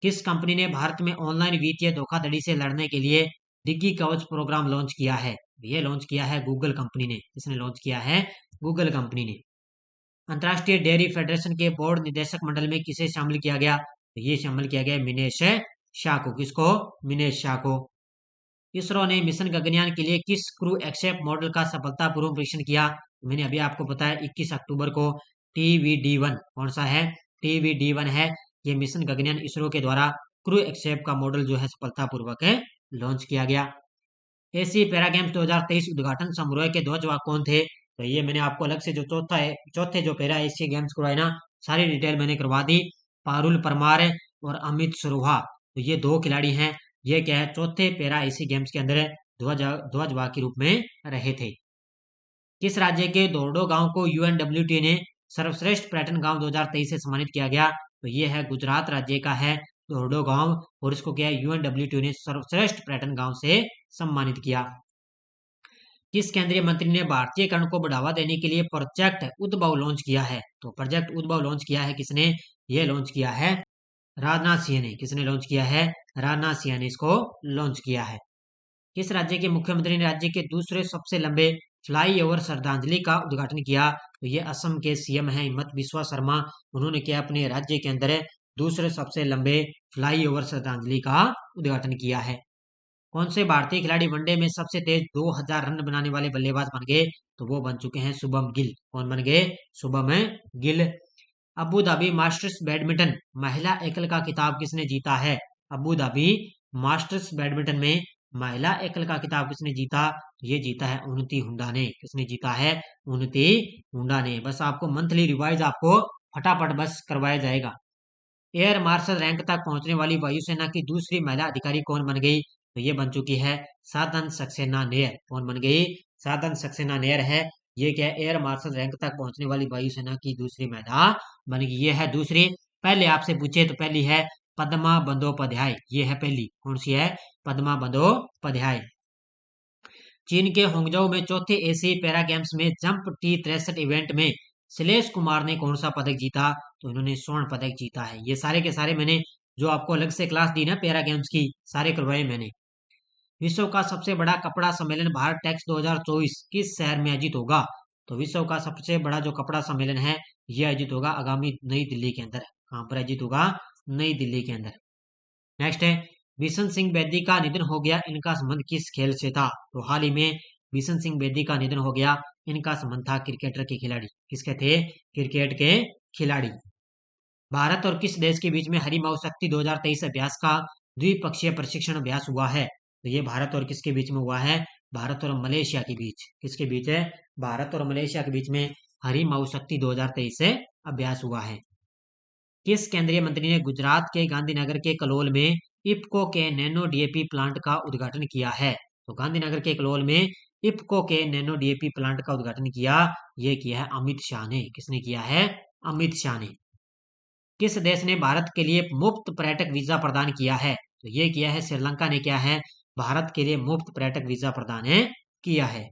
किस कंपनी ने भारत में ऑनलाइन वित्तीय धोखाधड़ी से लड़ने के लिए डिग्गी कवच प्रोग्राम लॉन्च किया है? ये लॉन्च किया है गूगल कंपनी ने। किसने लॉन्च किया है? गूगल कंपनी ने। अंतर्राष्ट्रीय डेयरी फेडरेशन के बोर्ड निदेशक मंडल में किसे शामिल किया गया? तो ये शामिल किया गया मिनेश शाह को। किसको? मिनेश शाह को। इसरो ने मिशन गगनयान के लिए किस क्रू एक्सेप्ट मॉडल का सफलतापूर्वक परीक्षण किया? मैंने अभी आपको बताया 21 अक्टूबर को TVD-1। कौन सा है? TVD-1 है। ये मिशन गगनयान इसरो के द्वारा क्रू एक्सेप्ट का मॉडल जो है सफलतापूर्वक लॉन्च किया गया। एशिया पैरा गेम्स 2023 उद्घाटन समारोह के ध्वजवाहक कौन थे? तो ये मैंने आपको अलग से जो चौथे जो पैरा एशिया गेम्स करवाए ना, सारी डिटेल मैंने करवा दी। पारुल परमार और अमित सरोहा, तो ये दो खिलाड़ी हैं। ये क्या है? चौथे पैरा एशिया गेम्स के अंदर ध्वजवाहक के रूप में रहे थे। किस राज्य के धोर्डो गांव को UNWTA ने सर्वश्रेष्ठ पर्यटन गांव 2023 से सम्मानित किया गया? तो ये है गुजरात राज्य का है धोर्डो गांव, और इसको क्या है UNWTA ने सर्वश्रेष्ठ पर्यटन गांव से सम्मानित किया। किस केंद्रीय मंत्री ने भारतीयकरण को बढ़ावा देने के लिए प्रोजेक्ट उद्भव लॉन्च किया है? तो प्रोजेक्ट उद्भव लॉन्च किया है किसने? ये लॉन्च किया है राजनाथ सिंह ने। किसने लॉन्च किया है? राजनाथ सिंह ने इसको लॉन्च किया है। किस राज्य के मुख्यमंत्री ने राज्य के दूसरे सबसे लंबे फ्लाईओवर श्रद्धांजलि का उद्घाटन किया? तो ये असम के CM हैं हिमंत बिस्वा शर्मा। उन्होंने क्या अपने राज्य के अंदर दूसरे सबसे लंबे फ्लाईओवर श्रद्धांजलि का उद्घाटन किया है। कौन से भारतीय खिलाड़ी वनडे में सबसे तेज 2000 रन बनाने वाले बल्लेबाज बन गए? तो वो बन चुके हैं शुभम गिल। कौन बन गए? Shubham Gill. Abu Dhabi masters badminton महिला एकल का खिताब किसने जीता है? अबू धाबी मास्टर्स बैडमिंटन में महिला एकल का खिताब किसने जीता? ये जीता है उन्नति हुंडा ने। किसने जीता है? उन्नति हुंडा ने। बस आपको मंथली रिवाइज आपको फटाफट बस करवाया जाएगा। एयर मार्शल रैंक तक पहुंचने वाली वायुसेना की दूसरी महिला अधिकारी कौन बन गई? तो ये बन चुकी है साधन सक्सेना नेयर। कौन बन गई? साधन सक्सेना नेयर है। ये क्या है? एयर मार्शल रैंक तक पहुंचने वाली वायुसेना की दूसरी महिला बन गई। ये है दूसरी। पहले आपसे पूछे तो पहली है पद्मा बंदोपाध्याय। ये है पहली। कौन सी है? पद्मा बंदोपाध्याय। चीन के होंगझोउ में चौथे एशियाई पैरा गेम्स में जंप T63 इवेंट में शैलेश कुमार ने कौन सा पदक जीता? तो इन्होंने स्वर्ण पदक जीता है। ये सारे के सारे मैंने जो आपको अलग से क्लास दी ना पैरा गेम्स की, सारे करवाए मैंने। विश्व का सबसे बड़ा कपड़ा सम्मेलन भारत टेक्स 2024 किस शहर में आयोजित होगा? तो विश्व का सबसे बड़ा जो कपड़ा सम्मेलन है यह आयोजित होगा आगामी नई दिल्ली के अंदर। कहां पर आयोजित होगा? नई दिल्ली के अंदर। नेक्स्ट है बिशन सिंह बेदी का निधन हो गया, इनका संबंध किस खेल से था? तो हाल ही में बिशन सिंह बेदी का निधन हो गया, इनका संबंध था क्रिकेटर के खिलाड़ी। किसके थे? क्रिकेट के खिलाड़ी। भारत और किस देश के बीच में हरिमाऊ शक्ति 2023 अभ्यास का द्विपक्षीय प्रशिक्षण अभ्यास हुआ है? तो ये भारत और किसके बीच में हुआ है? भारत और मलेशिया के बीच। किसके बीच है? भारत और मलेशिया के बीच में हरिमाऊ शक्ति 2023 से अभ्यास हुआ है। किस केंद्रीय मंत्री ने गुजरात के गांधीनगर के कलोल में इफ्को के नैनो डीएपी प्लांट का उद्घाटन किया है? तो गांधीनगर के कलोल में इफ्को के नैनो डीएपी प्लांट का उद्घाटन किया, ये किया है अमित शाह ने। किसने किया है? अमित शाह ने। किस देश ने भारत के लिए मुफ्त पर्यटक वीजा प्रदान किया है? तो ये किया है श्रीलंका ने। क्या है? भारत के लिए मुफ्त पर्यटक वीजा प्रदान किया है।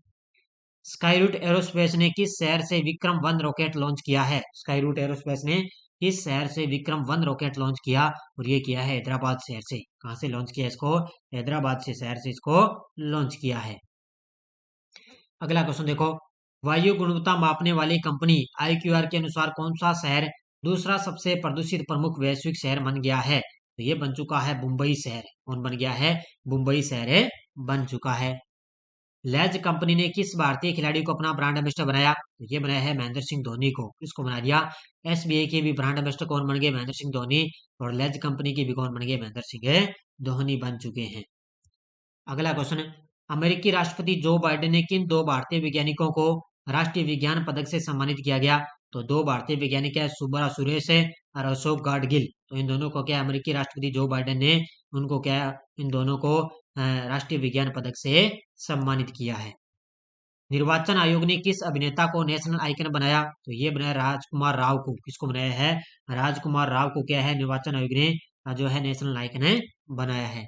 स्काईरूट एरोस्पेस ने किस शहर से विक्रम 1 रॉकेट लॉन्च किया है? स्काईरूट एरोस्पेस ने किस शहर से विक्रम 1 रॉकेट लॉन्च किया? और ये किया है हैदराबाद शहर से। कहां से लॉन्च किया इसको? हैदराबाद से शहर से इसको लॉन्च किया है। अगला क्वेश्चन देखो, वायु गुणवत्ता मापने वाली कंपनी IQR के अनुसार कौन सा शहर दूसरा सबसे प्रदूषित प्रमुख वैश्विक शहर बन गया है? तो ये बन चुका है मुंबई शहर। कौन बन गया है? मुंबई शहर बन चुका है। लेज कंपनी ने किस भारतीय खिलाड़ी को अपना ब्रांड एम्बेसडर बनाया? तो ये बनाया है महेंद्र सिंह धोनी को। किसको बना दिया? SBI के भी ब्रांड एम्बेसडर कौन बन गए? महेंद्र सिंह धोनी। और लेज कंपनी के भी कौन बन गए? महेंद्र सिंह धोनी बन चुके हैं। अगला क्वेश्चन, अमेरिकी राष्ट्रपति जो बाइडेन ने किन दो भारतीय वैज्ञानिकों को राष्ट्रीय विज्ञान पदक से सम्मानित किया गया? तो दो भारतीय वैज्ञानिक है सुब्बा सुरेश है और अशोक गाडगिल। तो इन दोनों को क्या अमेरिकी राष्ट्रपति जो बाइडेन ने उनको क्या इन दोनों को राष्ट्रीय विज्ञान पदक से सम्मानित किया है। निर्वाचन आयोग ने किस अभिनेता को नेशनल आइकन बनाया? तो ये बनाया राजकुमार राव को। किसको बनाया है? राजकुमार राव को क्या है निर्वाचन आयोग ने जो है नेशनल आइकन बनाया है।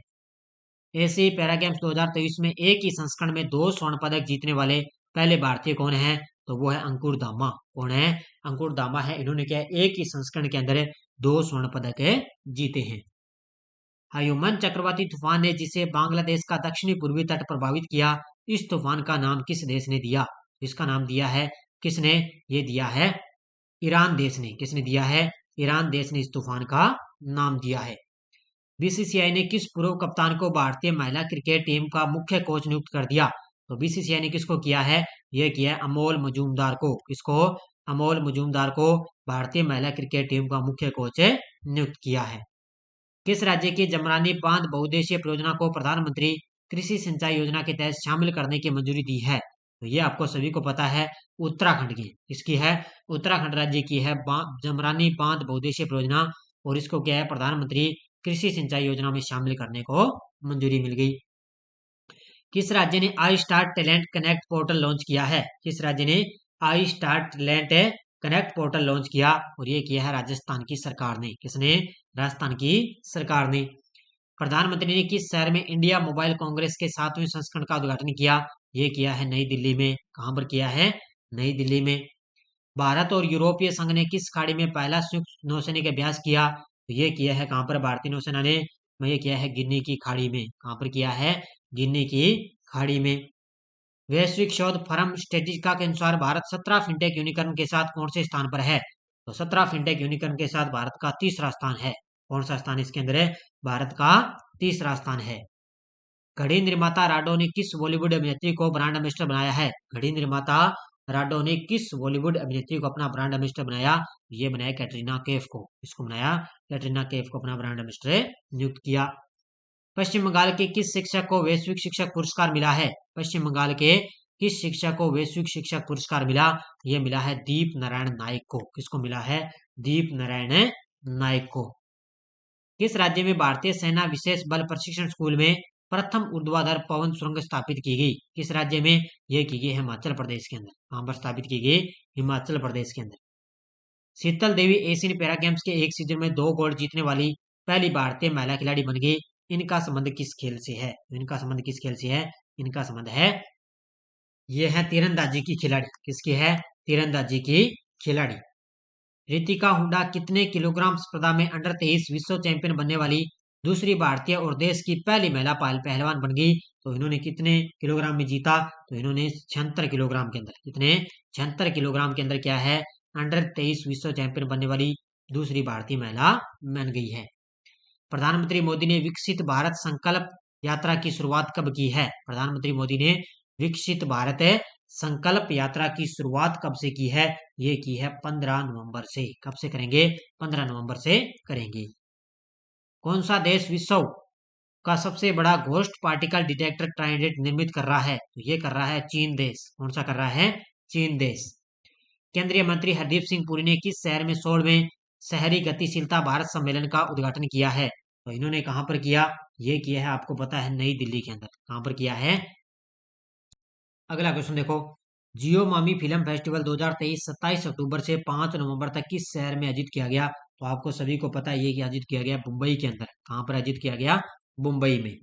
एशियाई पैरा गेम्स 2023 में एक ही संस्करण में 2 स्वर्ण पदक जीतने वाले पहले भारतीय कौन है? तो वो है अंकुर धामा। कौन है? अंकुर धामा है। इन्होंने क्या एक ही संस्करण के अंदर 2 स्वर्ण पदक जीते हैं। हयूमन चक्रवाती तूफान ने जिसे बांग्लादेश का दक्षिणी पूर्वी तट प्रभावित किया, इस तूफान का नाम किस देश ने दिया? इसका नाम दिया है किसने? ये दिया है ईरान देश ने। किसने दिया है? ईरान देश ने इस तूफान का नाम दिया है। बीसीसीआई ने किस पूर्व कप्तान को भारतीय महिला क्रिकेट टीम का मुख्य कोच नियुक्त कर दिया? तो बीसीसीआई ने किसको किया है? यह किया है अमोल मजूमदार को। किसको? अमोल मजूमदार को भारतीय महिला क्रिकेट टीम का मुख्य कोच नियुक्त किया है। किस राज्य की जमरानी बांध बहुउद्देशीय परियोजना को प्रधानमंत्री कृषि सिंचाई योजना के तहत शामिल करने की मंजूरी दी है? तो ये आपको सभी को पता है उत्तराखंड की। किसकी है? उत्तराखंड राज्य की है जमरानी बांध बहुउद्देशीय परियोजना। और इसको क्या है प्रधानमंत्री कृषि सिंचाई योजना में शामिल करने को मंजूरी मिल गई। किस राज्य ने I start talent connect portal launch किया है? किस राज्य ने I start talent connect portal launch किया? और ये किया है राजस्थान की सरकार ने। किसने? राजस्थान की सरकार ने। प्रधानमंत्री ने किस शहर में इंडिया मोबाइल कांग्रेस के 7वें संस्करण का उद्घाटन किया? ये किया है नई दिल्ली में। कहां पर किया है? नई दिल्ली में। भारत और यूरोपीय संघ ने किस खाड़ी में पहला संयुक्त नौसैनिक अभ्यास किया? तो ये किया है कहां पर? भारतीय नौसेना ने ये किया है गिनी की खाड़ी में। कहां पर किया है? गिनी की खाड़ी में। वैश्विक शोध फर्म स्टेटिस्टिका के अनुसार भारत 17 फिनटेक यूनिकॉर्न के साथ कौन से स्थान पर है? तो 17 फिनटेक यूनिकॉर्न के साथ भारत का तीसरा स्थान है। कौन सा स्थान इसके अंदर है? भारत का तीसरा स्थान है। घड़ी निर्माता राडो ने किस बॉलीवुड अभिनेत्री को ब्रांड एम्बेसडर बनाया है? घड़ी निर्माता राडो ने किस बॉलीवुड अभिनेत्री को अपना ब्रांड एम्बेसडर बनाया? ये बनाया कैटरीना कैफ को। इसको बनाया कैटरीना कैफ को अपना ब्रांड एम्बेसडर नियुक्त किया। पश्चिम बंगाल के किस शिक्षक को वैश्विक शिक्षक पुरस्कार मिला है? पश्चिम बंगाल के किस शिक्षक को वैश्विक शिक्षक पुरस्कार मिला? यह मिला है दीप नारायण नाइक को। किसको मिला है? दीप नारायण नाइक को। किस राज्य में भारतीय सेना विशेष बल प्रशिक्षण स्कूल में प्रथम ऊर्ध्वाधर पवन सुरंग स्थापित की गई? किस राज्य में यह की गई? हिमाचल प्रदेश के अंदर। कहां पर स्थापित की गई? हिमाचल प्रदेश के अंदर। शीतल देवी एशियन पैरा गेम्स के एक सीजन में 2 गोल्ड जीतने वाली पहली भारतीय महिला खिलाड़ी बन गई। इनका संबंध किस खेल से है? इनका संबंध किस खेल से है? इनका संबंध है, यह है तीरंदाजी की खिलाड़ी। किसकी है? तीरंदाजी की खिलाड़ी। रितिका हुडा कितने किलोग्राम स्पर्धा में अंडर 23 विश्व चैंपियन बनने वाली दूसरी भारतीय और देश की पहली महिला पहलवान बन गई? तो इन्होंने कितने किलोग्राम में जीता? तो इन्होंने 76 किलोग्राम के अंदर। कितने? 76 किलोग्राम के अंदर क्या है? अंडर 23 विश्व चैंपियन बनने वाली दूसरी भारतीय महिला बन गई है। प्रधानमंत्री मोदी ने विकसित भारत संकल्प यात्रा की शुरुआत कब की है? प्रधानमंत्री मोदी ने विकसित भारत संकल्प यात्रा की शुरुआत कब से की है? ये की है 15 नवंबर से। कब से करेंगे? 15 नवंबर से करेंगे। कौन सा देश विश्व का सबसे बड़ा घोस्ट पार्टिकल डिटेक्टर ट्राइडेंट निर्मित कर रहा है? तो ये कर रहा है चीन देश। कौन सा कर रहा है? चीन देश। केंद्रीय मंत्री हरदीप सिंह पुरी ने किस शहर में 16वें शहरी गतिशीलता भारत सम्मेलन का उद्घाटन किया है? तो इन्होंने कहां पर किया? ये किया है, आपको पता है, नई दिल्ली के अंदर। कहां पर किया है? अगला क्वेश्चन देखो, जियो मामी फिल्म फेस्टिवल 2023 27 अक्टूबर से 5 नवंबर तक किस शहर में आयोजित किया गया? तो आपको सभी को पता है ये कि आयोजित किया गया मुंबई के अंदर। कहां पर आयोजित किया गया? मुंबई में।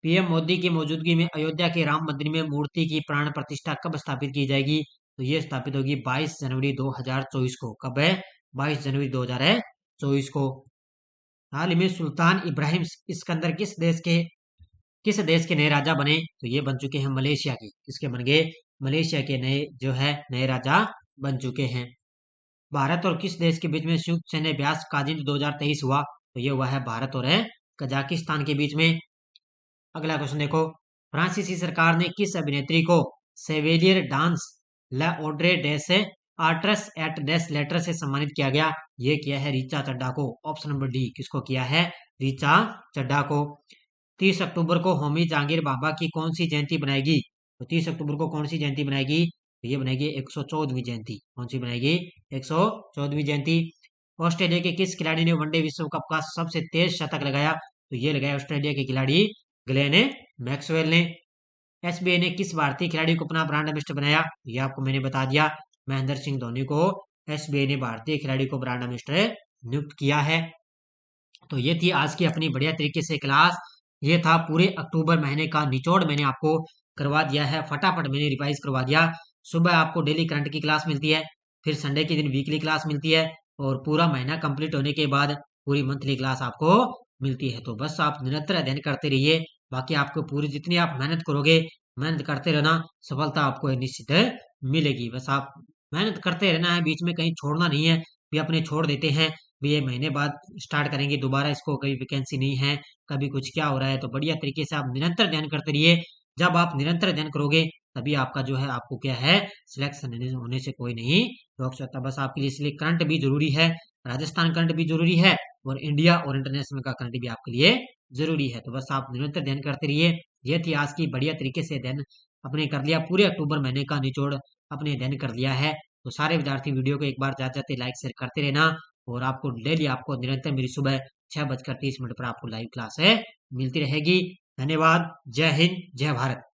पीएम मोदी की मौजूदगी में अयोध्या के राम मंदिर में मूर्ति की प्राण प्रतिष्ठा कब स्थापित की जाएगी? तो ये स्थापित होगी 22 जनवरी 2024 को। कब है? 22 जनवरी 2024 को। हाल ही में सुल्तान इब्राहिम सिकंदर किस देश के नए राजा बने? तो ये बन चुके हैं मलेशिया के। किसके बन गए? मलेशिया के नए जो है नए राजा बन चुके हैं। भारत और किस देश के बीच में संयुक्त सैन्य अभ्यास काजिंद 2023 हुआ? तो ये हुआ है भारत और कजाकिस्तान के बीच में। अगला क्वेश्चन देखो, फ्रांसीसी सरकार ने किस अभिनेत्री को सेवेलियर डांस ला ओड्रे डेस आर्ट्रस एट डेस लेटर से सम्मानित किया गया? ये किया है रीचा चड्ढा को। Option number D. किसको किया है? रीचा चड्ढा को। 30 अक्टूबर को होमी जहांगीर बाबा की कौन सी जयंती बनाएगी? तो 30 अक्टूबर को कौन सी जयंती बनाएगी? तो ये बनाएगी 114वीं जयंती। कौन सी बनाएगी? 114वीं जयंती। ऑस्ट्रेलिया के किस खिलाड़ी ने वनडे विश्व कप का सबसे तेज शतक लगाया? तो ये लगाया ऑस्ट्रेलिया के खिलाड़ी ग्लेन मैक्सवेल ने। एसबीआई ने किस भारतीय खिलाड़ी को अपना ब्रांड एम्बेसडर बनाया? ये आपको मैंने बता दिया, महेंद्र सिंह धोनी को एसबीआई ने भारतीय खिलाड़ी को ब्रांड एम्बेसडर नियुक्त किया है। तो ये थी आज की अपनी बढ़िया तरीके से क्लास। ये था पूरे अक्टूबर महीने का निचोड़, मैंने आपको करवा दिया है। फटाफट मैंने रिवाइज करवा दिया। सुबह आपको डेली करंट की क्लास मिलती है, फिर संडे के दिन वीकली क्लास मिलती है, और पूरा महीना कंप्लीट होने के बाद पूरी मंथली क्लास आपको मिलती है। तो बस आप निरंतर अध्ययन करते रहिए। बाकी आपको पूरी जितनी आप मेहनत करोगे, मेहनत करते रहना, सफलता आपको निश्चित मिलेगी। बस आप मेहनत करते रहना है, बीच में कहीं छोड़ना नहीं है। भी अपने छोड़ देते हैं, भी ये महीने बाद स्टार्ट करेंगे दोबारा, इसको कभी वैकेंसी नहीं है, कभी कुछ क्या हो रहा है। तो बढ़िया तरीके से आप निरंतर अध्ययन करते रहिए। जब आप निरंतर अध्ययन करोगे तभी आपका जो है, आपको क्या है, सिलेक्शन होने से कोई नहीं रोक सकता। बस आपके लिए इसलिए करंट भी जरूरी है, राजस्थान करंट भी जरूरी है, और इंडिया और इंटरनेशनल का करंट भी आपके लिए जरूरी है। तो बस आप निरंतर अध्ययन करते रहिए। ये थी आज की बढ़िया तरीके से अध्ययन अपने कर लिया, पूरे अक्टूबर महीने का निचोड़ अपने अध्ययन कर लिया है। तो सारे विद्यार्थी वीडियो को एक बार जाते जाते लाइक शेयर करते रहना, और आपको डेली आपको निरंतर मेरी सुबह 6:30 पर आपको लाइव क्लास है मिलती रहेगी। धन्यवाद। जय हिंद, जय भारत।